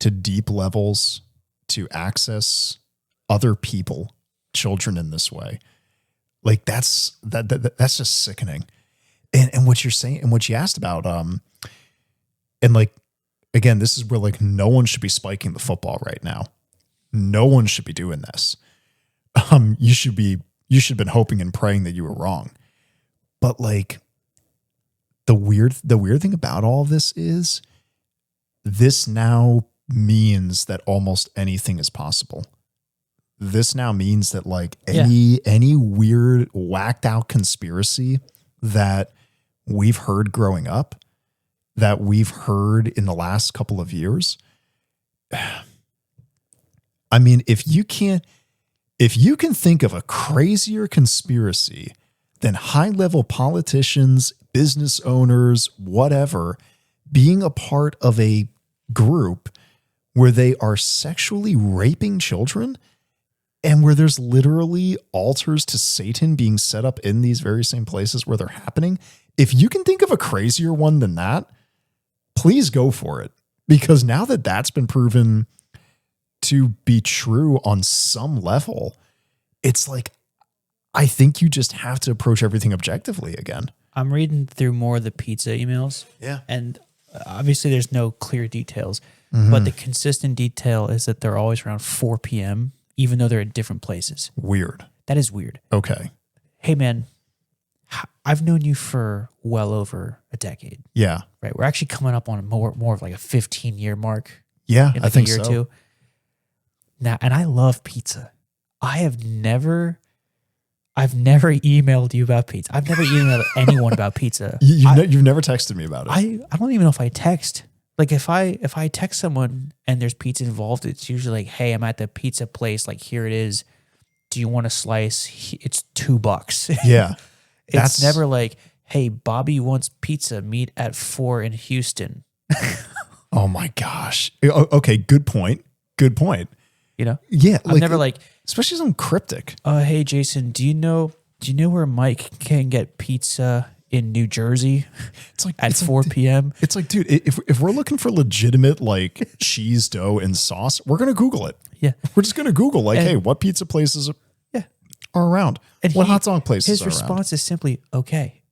to deep levels to access other people, children in this way. Like that's just sickening. And what you're saying and what you asked about, and like, again, this is where like no one should be spiking the football right now. No one should be doing this. You should have been hoping and praying that you were wrong. But like the weird thing about all of this is this now means that almost anything is possible. This now means that like any weird whacked out conspiracy that we've heard growing up, that we've heard in the last couple of years. I mean, if you can think of a crazier conspiracy than high-level politicians, business owners, whatever, being a part of a group where they are sexually raping children and where there's literally altars to Satan being set up in these very same places where they're happening, if you can think of a crazier one than that, please go for it. Because now that that's been proven to be true on some level, it's like, I think you just have to approach everything objectively again.
I'm reading through more of the pizza emails.
Yeah.
And obviously there's no clear details, but the consistent detail is that they're always around 4 p.m., even though they're at different places.
Weird.
That is weird.
Okay.
Hey, man, I've known you for well over a decade,
Yeah.
right? We're actually coming up on more of like a 15-year mark.
Yeah.
In
I
like
think
a year
so.
or two. Now, and I love pizza. I've never emailed you about pizza. I've never emailed anyone about pizza.
You've never texted me about it.
I don't even know if I text. Like if I text someone and there's pizza involved, it's usually like, hey, I'm at the pizza place. Like, here it is. Do you want a slice? It's $2.
Yeah.
It's never like, hey, Bobby wants pizza. Meet at 4 in Houston.
Oh my gosh. Okay. Good point. Good point.
You know?
Yeah.
I'm never like,
especially some cryptic.
Hey Jason, do you know where Mike can get pizza in New Jersey?
It's like
at 4 p.m.
It's like, dude, if we're looking for legitimate like cheese dough and sauce, we're gonna Google it.
Yeah.
We're just gonna Google like, hey, what pizza places are around?
And
what hot dog places
his
are
response is simply okay.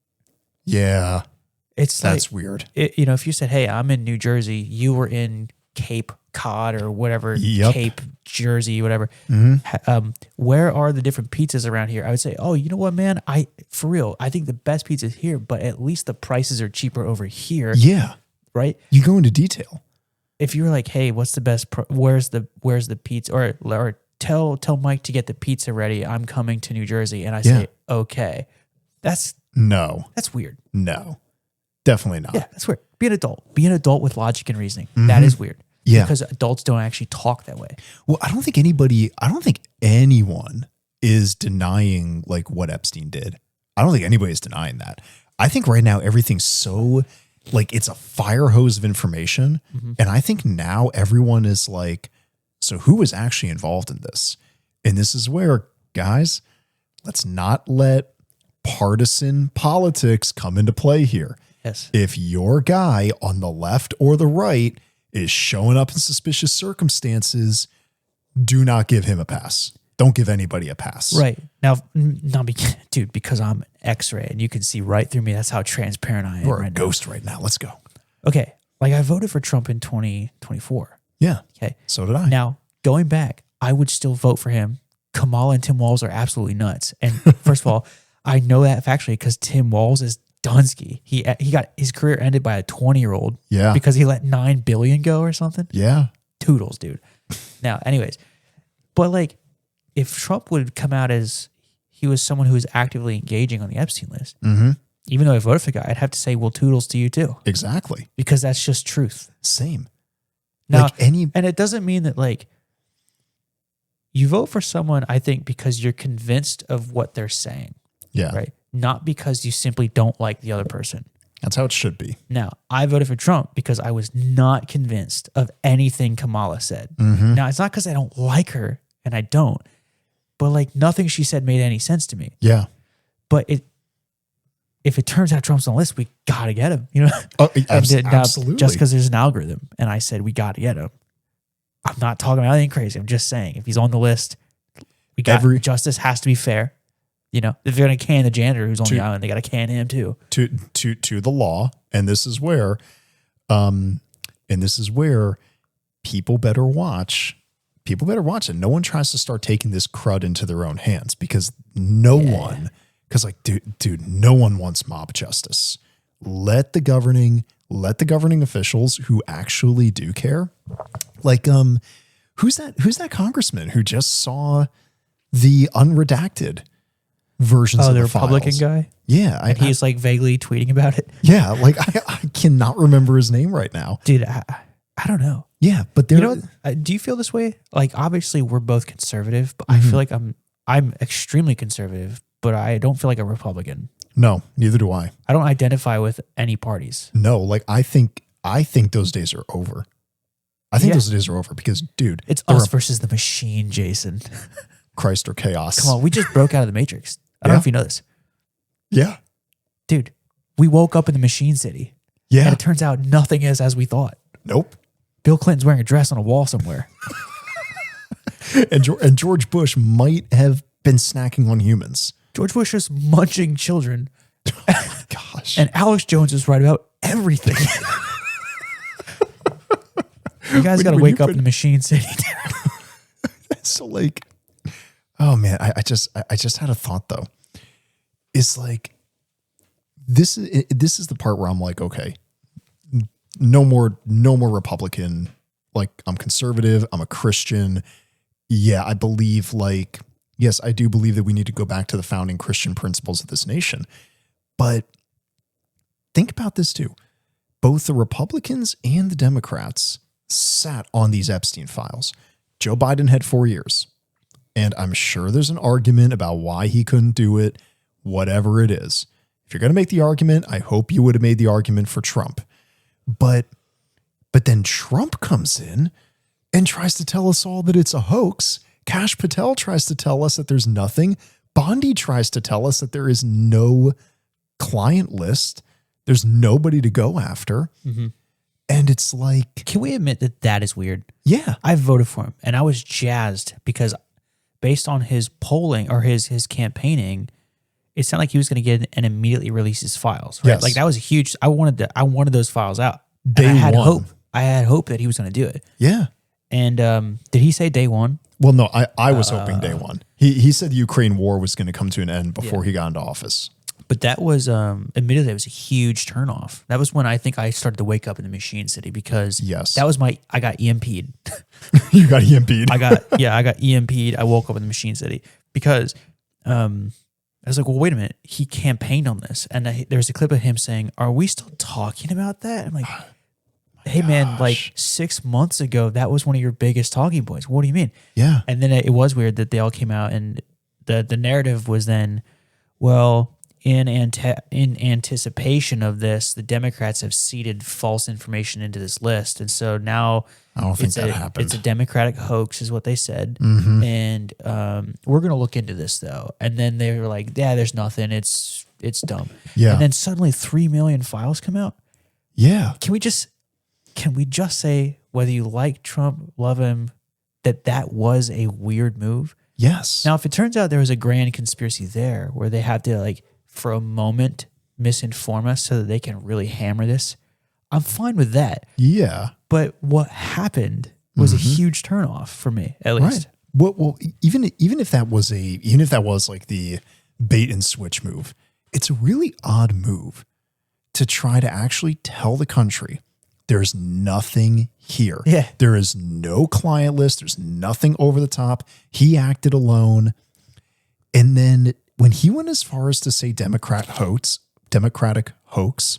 Yeah.
That's
like, weird.
If you said, hey, I'm in New Jersey, you were in Cape Cod or whatever, Cape Jersey, whatever. Where are the different pizzas around here? I would say, oh, you know what, man? For real, I think the best pizza is here, but at least the prices are cheaper over here.
Yeah.
Right?
You go into detail.
If you were like, hey, what's the best, where's the pizza? Or tell Mike to get the pizza ready. I'm coming to New Jersey. And I say, okay. That's weird.
No. Definitely not.
Yeah, that's weird. Be an adult. Be an adult with logic and reasoning. That is weird.
Yeah.
Because adults don't actually talk that way.
Well, I don't think anyone is denying like what Epstein did. I don't think anybody is denying that. I think right now everything's so like it's a fire hose of information. And I think now everyone is like, so who was actually involved in this? And this is where, guys, let's not let partisan politics come into play here.
Yes.
If your guy on the left or the right is showing up in suspicious circumstances, do not give him a pass. Don't give anybody a pass.
Right. Now, dude, because I'm X-ray and you can see right through me. That's how transparent I am.
You're a
right
ghost right now. Let's go.
Okay. Like I voted for Trump in 2024.
Yeah.
Okay.
So did I.
Now, going back, I would still vote for him. Kamala and Tim Walz are absolutely nuts. And first of all, I know that factually because Tim Walz is Dunsky. He got his career ended by a 20-year-old.
Yeah.
Because he let $9 billion go or something.
Yeah.
Toodles, dude. Now, anyways, but like if Trump would come out as he was someone who was actively engaging on the Epstein list, even though I voted for the guy, I'd have to say, well, toodles to you too.
Exactly.
Because that's just truth.
Same.
Now,
and
it doesn't mean that like you vote for someone, I think, because you're convinced of what they're saying.
Yeah.
Right. Not because you simply don't like the other person.
That's how it should be.
Now, I voted for Trump because I was not convinced of anything Kamala said. Now, it's not because I don't like her, and I don't, but like nothing she said made any sense to me.
Yeah.
But if it turns out Trump's on the list, we got to get him, you know?
Oh,
Now,
absolutely.
just because there's an algorithm, and I said we got to get him. I'm not talking about anything crazy. I'm just saying if he's on the list, we got justice has to be fair. You know, if they're going to can the janitor who's on the island, they got to can him too.
To the law, and this is where people better watch. People better watch it. No one tries to start taking this crud into their own hands because no one wants mob justice. Let the governing officials who actually do care. Like, who's that congressman who just saw the unredacted versions of the
Republican
files?
guy?
Yeah.
And he's like vaguely tweeting about it.
Yeah. Like I cannot remember his name right now.
Dude, I don't know.
Yeah. But there,
you know what? Do you feel this way? Like obviously we're both conservative, but I feel like I'm extremely conservative, but I don't feel like a Republican.
No, neither do I.
I don't identify with any parties.
No, like I think those days are over. I think those days are over because, dude,
it's us versus the machine, Jason.
Christ or chaos.
Come on, we just broke out of the Matrix. I don't know if you know this.
Yeah.
Dude, we woke up in the machine city.
Yeah.
And it turns out nothing is as we thought.
Nope.
Bill Clinton's wearing a dress on a wall somewhere.
and George Bush might have been snacking on humans.
George Bush is munching children.
Oh, gosh.
And Alex Jones is right about everything. You guys got to wake up in the machine city.
So like, oh man, I just had a thought though. It's like, this is the part where I'm like, okay, no more Republican. Like, I'm conservative. I'm a Christian. Yeah, I believe yes, I do believe that we need to go back to the founding Christian principles of this nation. But think about this too. Both the Republicans and the Democrats sat on these Epstein files. Joe Biden had 4 years. And I'm sure there's an argument about why he couldn't do it, whatever it is. If you're going to make the argument, I hope you would have made the argument for Trump. But then Trump comes in and tries to tell us all that it's a hoax. Kash Patel tries to tell us that there's nothing. Bondi tries to tell us that there is no client list. There's nobody to go after. Mm-hmm. And it's like...
Can we admit that that is weird?
Yeah.
I voted for him, and I was jazzed because based on his polling or his campaigning, it sounded like he was going to get and immediately release his files. Right?
Yes.
Like, that was a huge... I wanted those files out.
Day
I had
one.
hope. I had hope that he was going to do it.
Yeah.
And did he say day one?
Well, no, I was hoping day one. He said the Ukraine war was going to come to an end before he got into office.
But that was, admittedly, it was a huge turnoff. That was when I think I started to wake up in the Machine City because that was I got EMP'd.
You got EMP'd?
I got EMP'd. I woke up in the Machine City because I was like, well, wait a minute. He campaigned on this. And there's a clip of him saying, are we still talking about that? I'm like, hey, man, like 6 months ago, that was one of your biggest talking points. What do you mean?
Yeah.
And then it was weird that they all came out and the narrative was then, well, in anticipation of this, the Democrats have seeded false information into this list. And so now
I don't think that happened.
It's a Democratic hoax is what they said.
Mm-hmm.
And we're going to look into this, though. And then they were like, yeah, there's nothing. It's dumb.
Yeah.
And then suddenly 3 million files come out.
Yeah.
Can we just say, whether you like Trump, love him, that was a weird move?
Yes.
Now, if it turns out there was a grand conspiracy there where they have to, like, for a moment, misinform us so that they can really hammer this, I'm fine with that.
Yeah.
But what happened was a huge turnoff for me, at least.
Right. Well, even if that was like the bait and switch move, it's a really odd move to try to actually tell the country there's nothing here.
Yeah.
There is no client list. There's nothing over the top. He acted alone. And then when he went as far as to say Democratic hoax,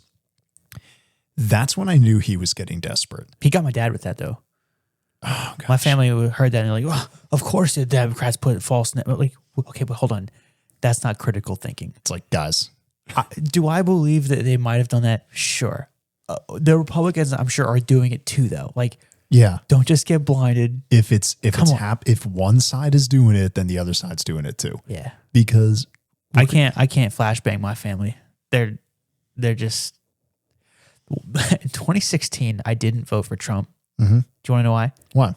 that's when I knew he was getting desperate.
He got my dad with that, though.
Oh, gosh.
My family heard that and they're like, well, of course the Democrats put false... Like, okay, but hold on. That's not critical thinking.
It's like, guys.
Do I believe that they might have done that? Sure. The Republicans, I'm sure, are doing it too, though. Like,
yeah,
don't just get blinded.
If one side is doing it, then the other side's doing it too.
Yeah,
because
I can't flashbang my family. They're just. In 2016, I didn't vote for Trump.
Mm-hmm.
Do you want to know why?
Why?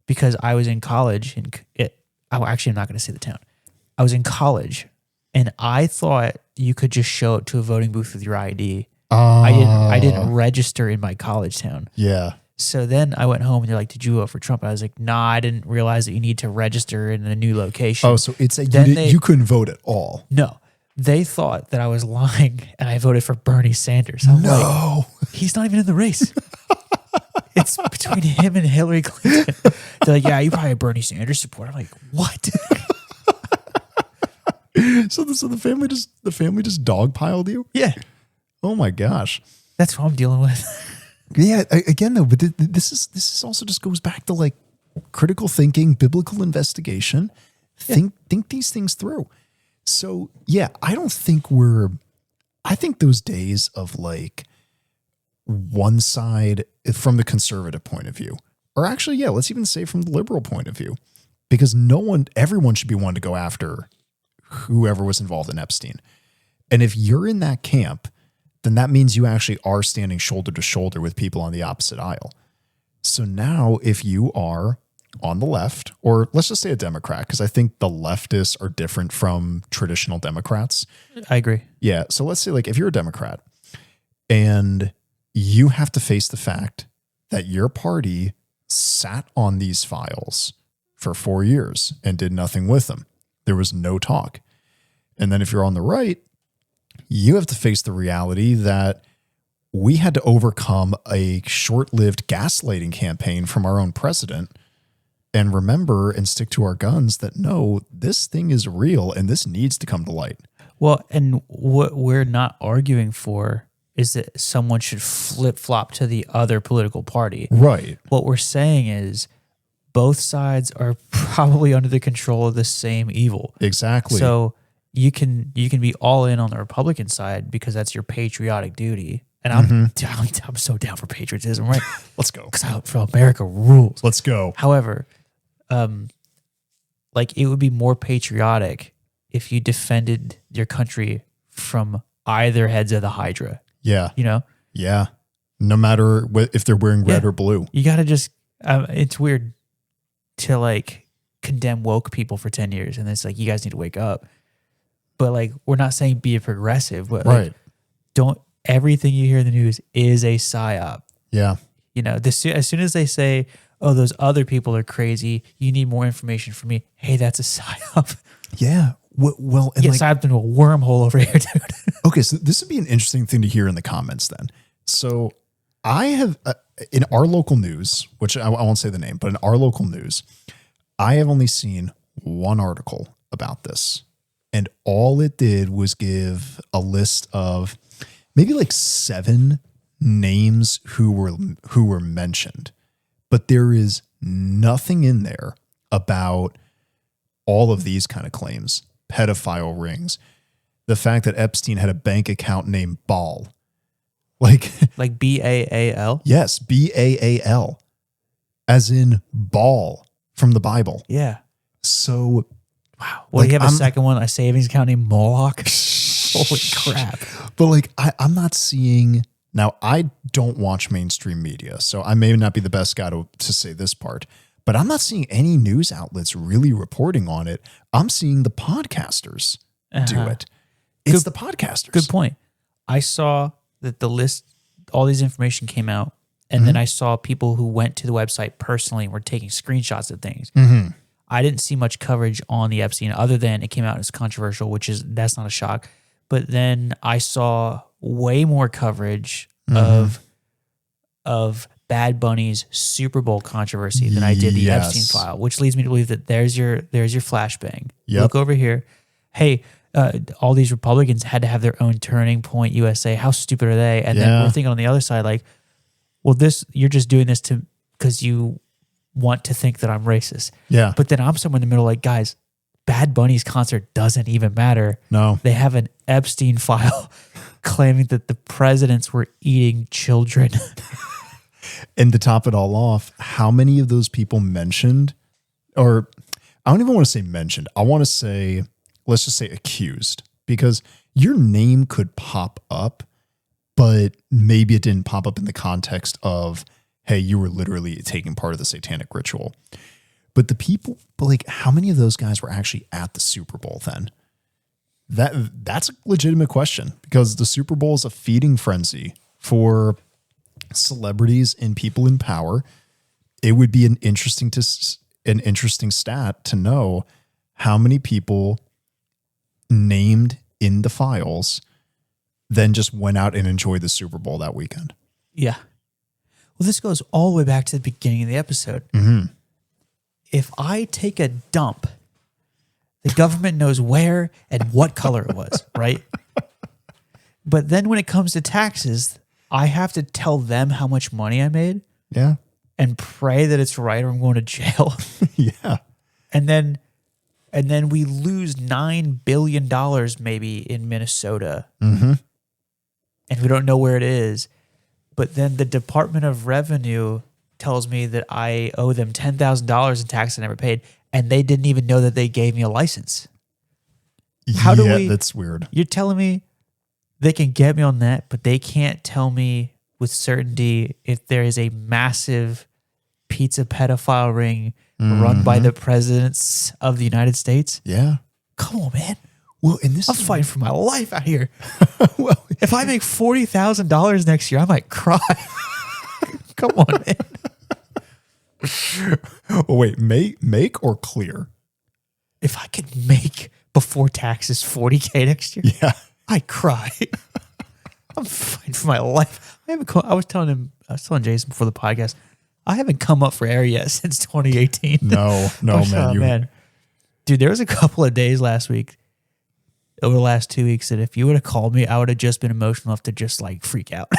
Because I was in college I'm not going to say the town. I was in college, and I thought you could just show up to a voting booth with your ID. I didn't register in my college town.
Yeah.
So then I went home and they're like, did you vote for Trump? I was like, nah, I didn't realize that you need to register in a new location.
Oh, so it's you couldn't vote at all.
No. They thought that I was lying and I voted for Bernie Sanders. I'm like, he's not even in the race. It's between him and Hillary Clinton. They're like, yeah, you probably have Bernie Sanders support. I'm like, what?
So the family just dogpiled you?
Yeah.
Oh my gosh.
That's what I'm dealing with.
Yeah. Again, though, but this is also just goes back to like critical thinking, biblical investigation. Think these things through. So yeah, I think those days of like one side from the conservative point of view, or actually, yeah, let's even say from the liberal point of view, because everyone should be one to go after whoever was involved in Epstein. And if you're in that camp, then that means you actually are standing shoulder to shoulder with people on the opposite aisle. So now if you are on the left, or let's just say a Democrat, because I think the leftists are different from traditional Democrats.
I agree.
Yeah. So let's say like if you're a Democrat and you have to face the fact that your party sat on these files for 4 years and did nothing with them. There was no talk. And then if you're on the right, you have to face the reality that we had to overcome a short-lived gaslighting campaign from our own president and remember and stick to our guns that no, this thing is real and this needs to come to light.
Well, and what we're not arguing for is that someone should flip-flop to the other political party.
Right.
What we're saying is both sides are probably under the control of the same evil.
Exactly.
So you can be all in on the Republican side because that's your patriotic duty. And I'm so down for patriotism, right?
Let's go.
Because America rules.
Let's go.
However, like it would be more patriotic if you defended your country from either heads of the Hydra.
Yeah.
You know?
Yeah. No matter if they're wearing red or blue.
You got to just, it's weird to like condemn woke people for 10 years. And it's like, you guys need to wake up. But like, we're not saying be a progressive, but
right.
Like, don't, everything you hear in the news is a psyop.
Yeah.
You know, as soon as they say, oh, those other people are crazy, you need more information from me. Hey, that's a psyop.
Yeah. Well, and
Get
like,
psyoped into a wormhole over here, dude.
okay, so this would be an interesting thing to hear in the comments then. So I have, in our local news, which I won't say the name, but in our local news, I have only seen one article about this. And all it did was give a list of maybe like 7 names who were mentioned. But there is nothing in there about all of these kind of claims. Pedophile rings, the fact that Epstein had a bank account named Baal, like
Baal.
Yes, Baal, as in Baal from the Bible.
Yeah.
So,
wow. Well, like, you have a second one, a savings account named Moloch. Holy crap!
But like, I'm not seeing now. I don't watch mainstream media, so I may not be the best guy to say this part. But I'm not seeing any news outlets really reporting on it. I'm seeing the podcasters do it. It's the podcasters.
Good point. I saw that the list, all these information came out, and then I saw people who went to the website personally and were taking screenshots of things. I didn't see much coverage on the Epstein other than it came out as controversial, that's not a shock. But then I saw way more coverage of Bad Bunny's Super Bowl controversy than I did the Epstein file, which leads me to believe that there's your flashbang.
Yep.
Look over here. Hey, all these Republicans had to have their own Turning Point USA. How stupid are they? And then we're thinking on the other side, like, well, you're just doing this because you want to think that I'm racist.
Yeah.
But then I'm somewhere in the middle, like, guys, Bad Bunny's concert doesn't even matter.
No.
They have an Epstein file claiming that the presidents were eating children.
And to top it all off, how many of those people mentioned, or I don't even want to say mentioned, I want to say, let's just say accused, because your name could pop up, but maybe it didn't pop up in the context of, hey, you were literally taking part of the satanic ritual. But like, how many of those guys were actually at the Super Bowl then? That's a legitimate question, because the Super Bowl is a feeding frenzy for celebrities and people in power. It would be an interesting stat to know how many people named in the files then just went out and enjoyed the Super Bowl that weekend.
Yeah. Well, this goes all the way back to the beginning of the episode. If I take a dump, the government knows where and what color it was, right? But then when it comes to taxes, I have to tell them how much money I made.
Yeah.
And pray that it's right or I'm going to jail.
Yeah.
And then we lose $9 billion maybe in Minnesota. And we don't know where it is. But then the Department of Revenue tells me that I owe them $10,000 in tax I never paid. And they didn't even know that they gave me a license. How do we?
That's weird.
You're telling me they can get me on that, but they can't tell me with certainty if there is a massive pizza pedophile ring run by the presidents of the United States?
Yeah.
Come on, man.
Well, and this
I'm fighting for my life out here.
well,
If I make $40,000 next year, I might cry. Come on, man.
oh, wait, make or clear?
If I could make before taxes $40K next year,
Yeah.
I cry. I'm fighting for my life. I was telling Jason before the podcast, I haven't come up for air yet since 2018.
No, man.
Dude, there was a couple of days last week, over the last 2 weeks, that if you would have called me, I would have just been emotional enough to just like freak out.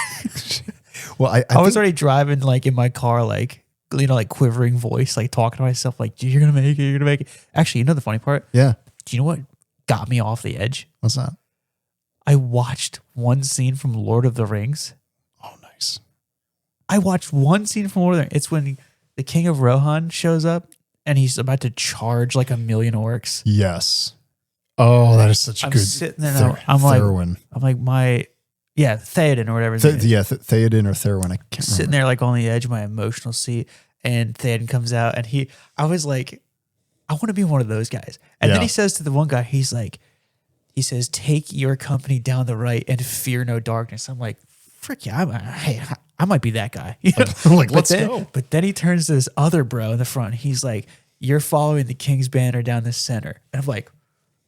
Well,
I was already driving like in my car, like, you know, like quivering voice, like talking to myself, like, you're going to make it, you're going to make it. Actually, you know the funny part?
Yeah.
Do you know what got me off the edge?
What's that?
I watched one scene from Lord of the Rings.
Oh, nice.
I watched one scene from Lord of the Rings. It's when the King of Rohan shows up and he's about to charge like 1,000,000 orcs.
Yes. Oh, that is such a
I'm
good.
sitting there now. I'm like, Theoden or whatever.
Theoden or Therowen. I can't
sitting
remember.
there like on the edge of my emotional seat, and Theoden comes out, and I was like, I want to be one of those guys. And then he says to the one guy, he says, take your company down the right and fear no darkness. I'm like, frick yeah, I might be that guy. You know?
I'm like, let's go.
But then he turns to this other bro in the front. He's like, you're following the king's banner down the center. And I'm like,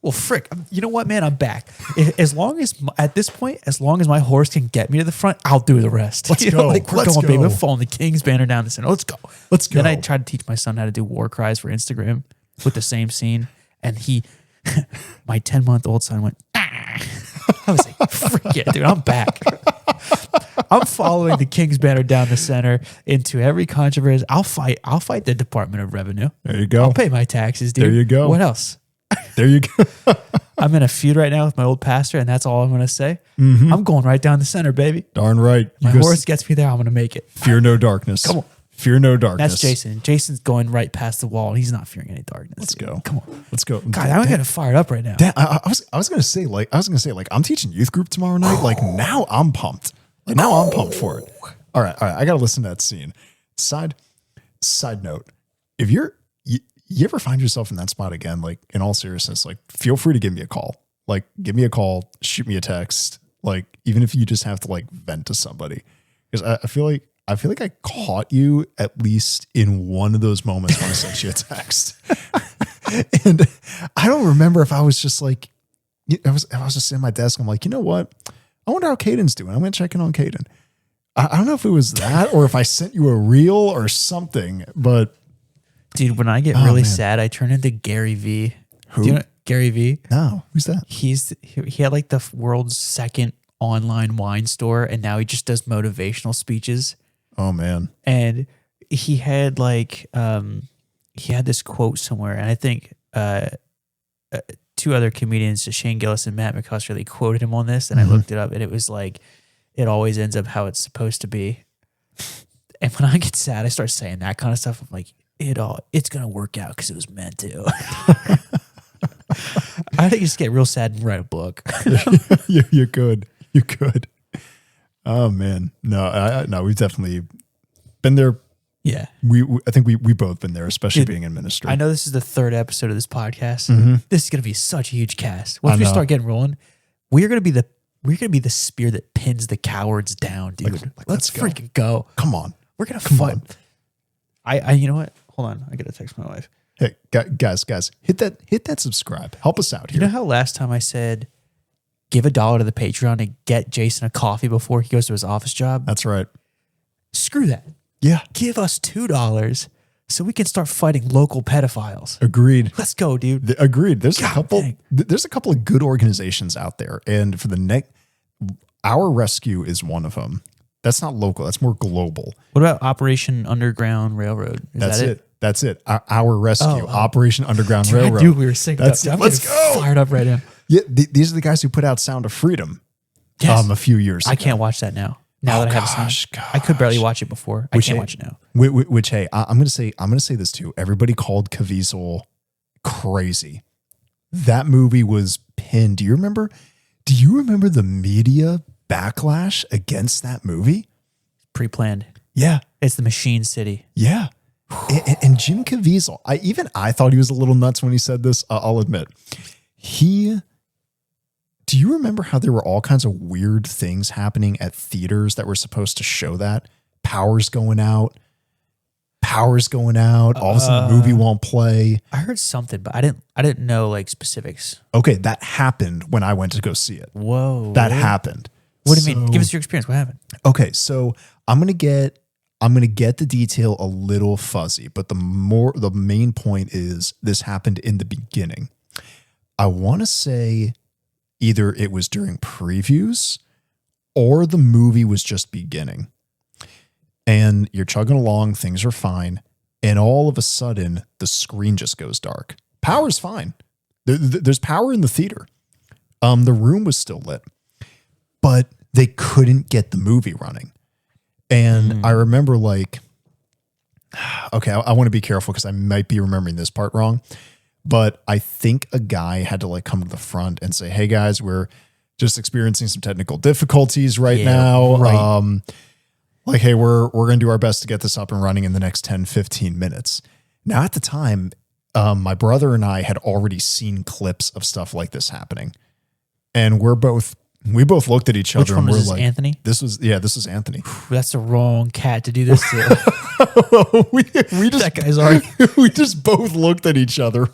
well, frick, you know what, man? I'm back. As long as, at this point, as long as my horse can get me to the front, I'll do the rest.
Let's go.
Like, we're going, baby. We're following the king's banner down the center. Let's go.
Let's go.
Then I tried to teach my son how to do war cries for Instagram with the same scene. And my 10-month-old son went, ah. I was like, frick yeah, dude, I'm back. I'm following the king's banner down the center into every controversy. I'll fight the Department of Revenue.
There you go.
I'll pay my taxes, dude.
There you go.
What else?
There you go.
I'm in a feud right now with my old pastor, and that's all I'm going to say.
Mm-hmm.
I'm going right down the center, baby.
Darn right.
My horse gets me there. I'm going to make it.
Fear no darkness.
Come on.
Fear no darkness.
That's Jason. Jason's going right past the wall, and he's not fearing any darkness.
Let's go.
Come on.
Let's go.
God, I'm getting fired up right now.
I was gonna say I'm teaching youth group tomorrow night. Like now I'm pumped. I'm pumped for it. All right. I gotta listen to that scene. Side note, if you ever find yourself in that spot again, like in all seriousness, like feel free to give me a call. Like give me a call, shoot me a text. Like even if you just have to like vent to somebody, because I feel like I caught you at least in one of those moments when I sent you a text. And I don't remember if I was just like, I was just sitting at my desk. I'm like, you know what? I wonder how Caden's doing. I'm going to check in on Caden. I don't know if it was that or if I sent you a reel or something, but.
Dude, when I get really sad, I turn into Gary V.
Who?
Do you know Gary V?
No, who's that?
He had like the world's second online wine store, and now he just does motivational speeches.
Oh man.
And he had like he had this quote somewhere, and I think two other comedians, Shane Gillis and Matt McCusker, they quoted him on this, and I looked it up, and it was like, it always ends up how it's supposed to be. And when I get sad, I start saying that kind of stuff. I'm like, it's gonna work out because it was meant to. I think you just get real sad and write a book.
You could. Oh man, no, we've definitely been there.
Yeah,
I think we both been there, especially being in ministry.
I know this is the third episode of this podcast. This is gonna be such a huge cast. Once we start getting rolling, we're gonna be the spear that pins the cowards down, dude. Let's freaking go.
Come on,
we're gonna fight. I you know what? Hold on, I gotta text my wife.
Hey guys, hit that subscribe. Help us out here.
You know how last time I said, give $1 to the Patreon and get Jason a coffee before he goes to his office job?
That's right.
Screw that.
Yeah.
Give us $2 so we can start fighting local pedophiles.
Agreed.
Let's go, dude.
Agreed. There's a couple of good organizations out there, and for the Our Rescue is one of them. That's not local. That's more global.
What about Operation Underground Railroad?
That's it. Our Rescue, Operation Underground Railroad.
I knew we were synced up.
Let's go.
Fired up right now.
Yeah, these are the guys who put out Sound of Freedom.
Yes.
A few years ago.
I can't watch that now. Now that I have a son, I could barely watch it before. I can't watch it now.
Which hey, I'm gonna say this too. Everybody called Caviezel crazy. That movie was pinned. Do you remember the media backlash against that movie?
Pre-planned.
Yeah,
it's the Machine City.
Yeah, and Jim Caviezel. I thought he was a little nuts when he said this. I'll admit. Do you remember how there were all kinds of weird things happening at theaters that were supposed to show that? Powers going out, power's going out. All of a sudden the movie won't play.
I heard something, but I didn't know like specifics.
Okay, that happened when I went to go see it.
Whoa.
That happened.
What do you mean? Give us your experience. What happened?
Okay, so I'm gonna get the detail a little fuzzy, but the main point is this happened in the beginning. I want to say either it was during previews or the movie was just beginning. And you're chugging along, things are fine, and all of a sudden the screen just goes dark. Power's fine. There's power in the theater. The room was still lit, but they couldn't get the movie running. And I remember like, okay, I want to be careful because I might be remembering this part wrong, but I think a guy had to like come to the front and say, hey guys, we're just experiencing some technical difficulties right now.
Right.
Like, hey, we're going to do our best to get this up and running in the next 10, 15 minutes. Now at the time, my brother and I had already seen clips of stuff like this happening. And we both looked at each other
Which one
and
was
we're
this,
like,
Anthony?
this was Anthony.
That's the wrong cat to do this to.
we just,
That guy's already.
we just both looked at each other.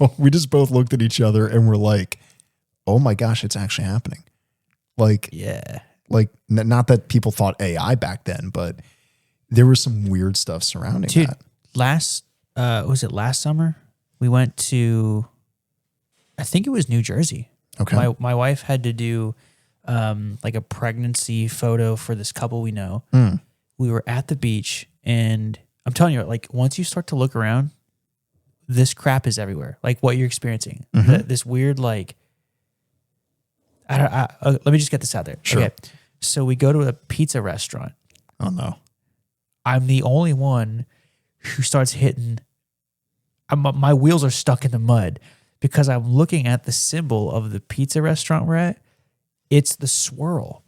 And we're like, oh my gosh, it's actually happening. Like,
Yeah.
like not that people thought AI back then, but there was some weird stuff surrounding
Dude,
that.
was it last summer? We went to, I think it was New Jersey.
Okay.
My wife had to do like a pregnancy photo for this couple we know. We were at the beach, and I'm telling you, like once you start to look around, this crap is everywhere. Like what you're experiencing, this weird like. Let me just get this out there.
Sure.
Okay, so we go to a pizza restaurant.
Oh no.
I'm the only one who starts hitting. My wheels are stuck in the mud because I'm looking at the symbol of the pizza restaurant we're at. It's the swirl.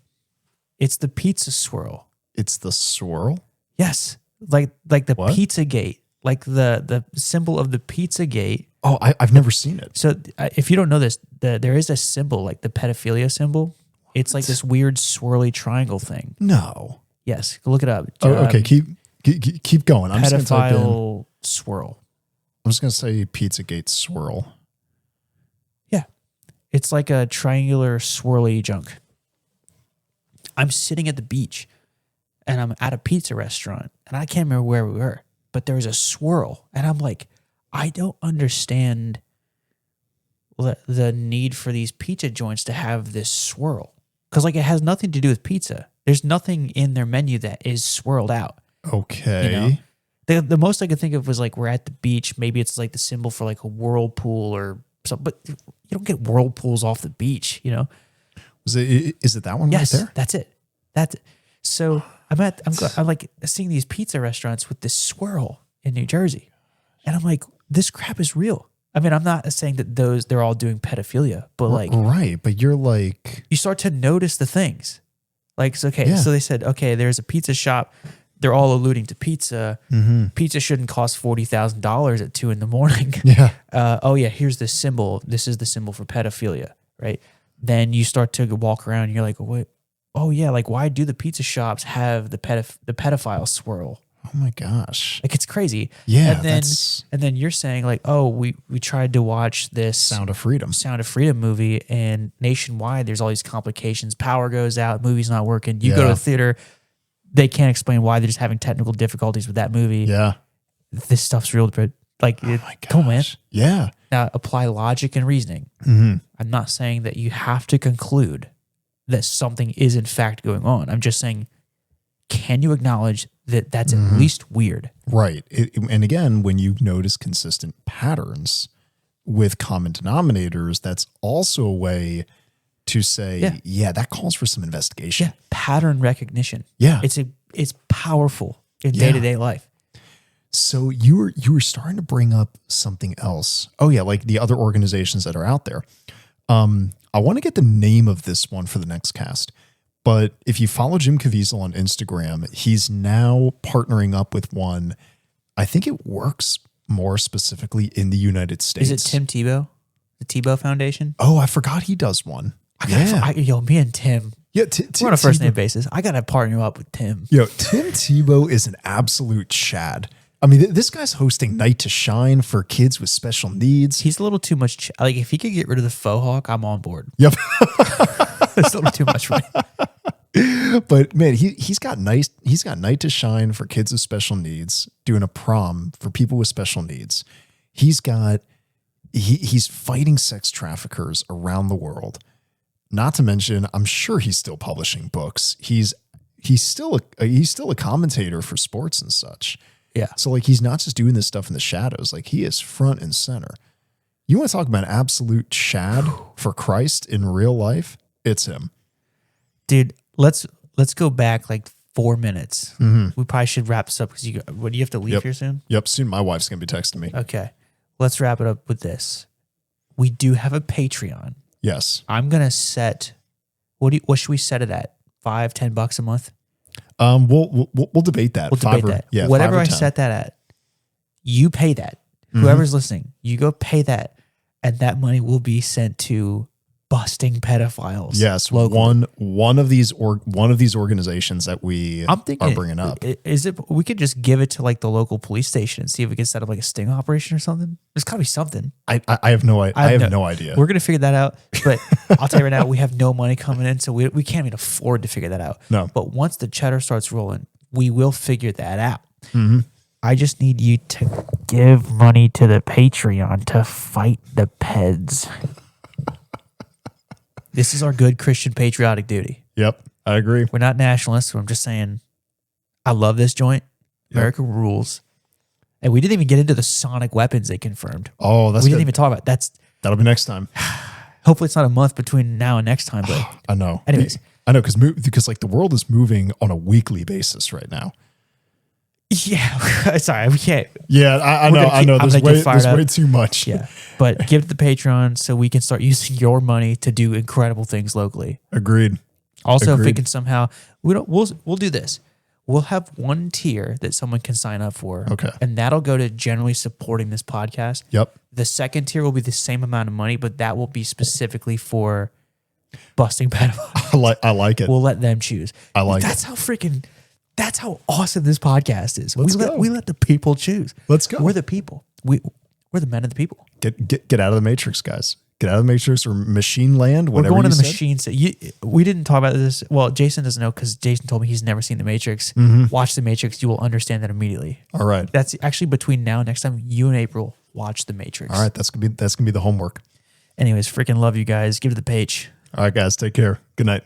It's the pizza swirl.
It's the swirl?
Yes. Like the
What?
pizza gate, like the symbol of the pizza gate.
Oh, I've never seen it.
So if you don't know this, there is a symbol, like the pedophilia symbol. It's like this weird swirly triangle thing.
No.
Yes. Look it up.
Oh, okay. Keep going. I'm just going to type in.
Pedophile swirl.
I'm just going to say Pizzagate swirl.
Yeah. It's like a triangular swirly junk. I'm sitting at the beach and I'm at a pizza restaurant and I can't remember where we were, but there was a swirl and I'm like, I don't understand the need for these pizza joints to have this swirl. Because like it has nothing to do with pizza. There's nothing in their menu that is swirled out.
Okay.
You know? The most I could think of was like we're at the beach. Maybe it's like the symbol for like a whirlpool or something. But you don't get whirlpools off the beach, you know?
Is it that one
Yes,
right there?
that's it. That's it. So I'm like seeing these pizza restaurants with this swirl in New Jersey. And I'm like, this crap is real. I mean, I'm not saying that they're all doing pedophilia, but like,
right. But you're like,
you start to notice the things. Like, it's okay.
Yeah.
So they said, okay, there's a pizza shop. They're all alluding to pizza. Pizza shouldn't cost $40,000 at 2 a.m.
yeah.
Oh yeah, here's this symbol. This is the symbol for pedophilia, right? Then you start to walk around and you're like, what? Oh yeah, like why do the pizza shops have the pedophile swirl?
Oh my gosh.
Like it's crazy.
Yeah.
And then you're saying like, oh, we tried to watch this
Sound of Freedom.
Sound of Freedom movie, and nationwide there's all these complications. Power goes out, movie's not working. You go to the theater, they can't explain why they're just having technical difficulties with that movie.
Yeah.
This stuff's real, but like, come on, man.
Yeah.
Now apply logic and reasoning. I'm not saying that you have to conclude that something is in fact going on. I'm just saying, can you acknowledge that that's at least weird?
Right. And again, when you notice consistent patterns with common denominators, that's also a way to say, yeah, that calls for some investigation.
Yeah, pattern recognition.
Yeah.
It's powerful in day-to-day life.
So you were starting to bring up something else. Oh yeah, like the other organizations that are out there. I want to get the name of this one for the next cast. But if you follow Jim Caviezel on Instagram, he's now partnering up with one. I think it works more specifically in the United States.
Is it Tim Tebow? The Tebow Foundation?
Oh, I forgot he does one.
Me and Tim.
Yeah,
we're on a first name basis. I got to partner up with Tim.
Tim Tebow is an absolute Chad. I mean, this guy's hosting Night to Shine for kids with special needs.
He's a little too much. Like, if he could get rid of the faux hawk, I'm on board.
Yep.
It's a little too much for me.
But man, he's got Night to Shine for kids with special needs, doing a prom for people with special needs. He's fighting sex traffickers around the world. Not to mention, I'm sure he's still publishing books. He's still a commentator for sports and such.
Yeah.
So like, he's not just doing this stuff in the shadows. Like, he is front and center. You want to talk about an absolute Chad for Christ in real life? It's him.
Dude, let's go back like 4 minutes. We probably should wrap this up because you have to leave here soon?
Yep. Soon my wife's going to be texting me.
Okay. Let's wrap it up with this. We do have a Patreon.
Yes.
I'm going to set, what should we set it at? $5-10 a month?
We'll debate that.
We'll debate that.
Yeah,
whatever
5 or
I
10.
set that at, you pay that. Whoever's listening, you go pay that, and that money will be sent to busting pedophiles.
Yes,
locally.
one of these organizations that we
I'm thinking,
are bringing up.
Is it? We could just give it to like the local police station and see if we can set up like a sting operation or something. There's got to be something.
I have no idea. I have no idea.
We're gonna figure that out. But I'll tell you right now, we have no money coming in, so we can't even afford to figure that out.
No.
But once the cheddar starts rolling, we will figure that out. I just need you to give money to the Patreon to fight the peds. This is our good Christian patriotic duty.
Yep, I agree.
We're not nationalists. So I'm just saying, I love this joint. America rules. And we didn't even get into the sonic weapons they confirmed.
Oh, that's
we
good.
didn't even talk about it.
That'll be next time.
Hopefully it's not a month between now and next time. But
I know.
Anyways.
I know because like the world is moving on a weekly basis right now.
Yeah, sorry, we can't.
Yeah, I know. There's way too much.
Yeah, but give it to the Patreon so we can start using your money to do incredible things locally.
Agreed.
Also, if we
Agreed.
can somehow, we'll do this. We'll have one tier that someone can sign up for.
Okay.
And that'll go to generally supporting this podcast.
Yep.
The second tier will be the same amount of money, but that will be specifically for busting pedophiles.
I like it.
We'll let them choose.
I like
it. That's how awesome this podcast is.
Let's go.
We let the people choose.
Let's go.
We're the people. We're the men of the people.
Get out of the matrix, guys. Get out of the matrix or machine land.
We're
Whatever
going to the
you said.
machines. We didn't talk about this. Well, Jason doesn't know because Jason told me he's never seen the Matrix. Watch the Matrix. You will understand that immediately.
All right.
That's actually between now and next time. You and April watch the Matrix.
All right. That's gonna be the homework.
Anyways, freaking love you guys. Give it the page.
All right, guys. Take care. Good night.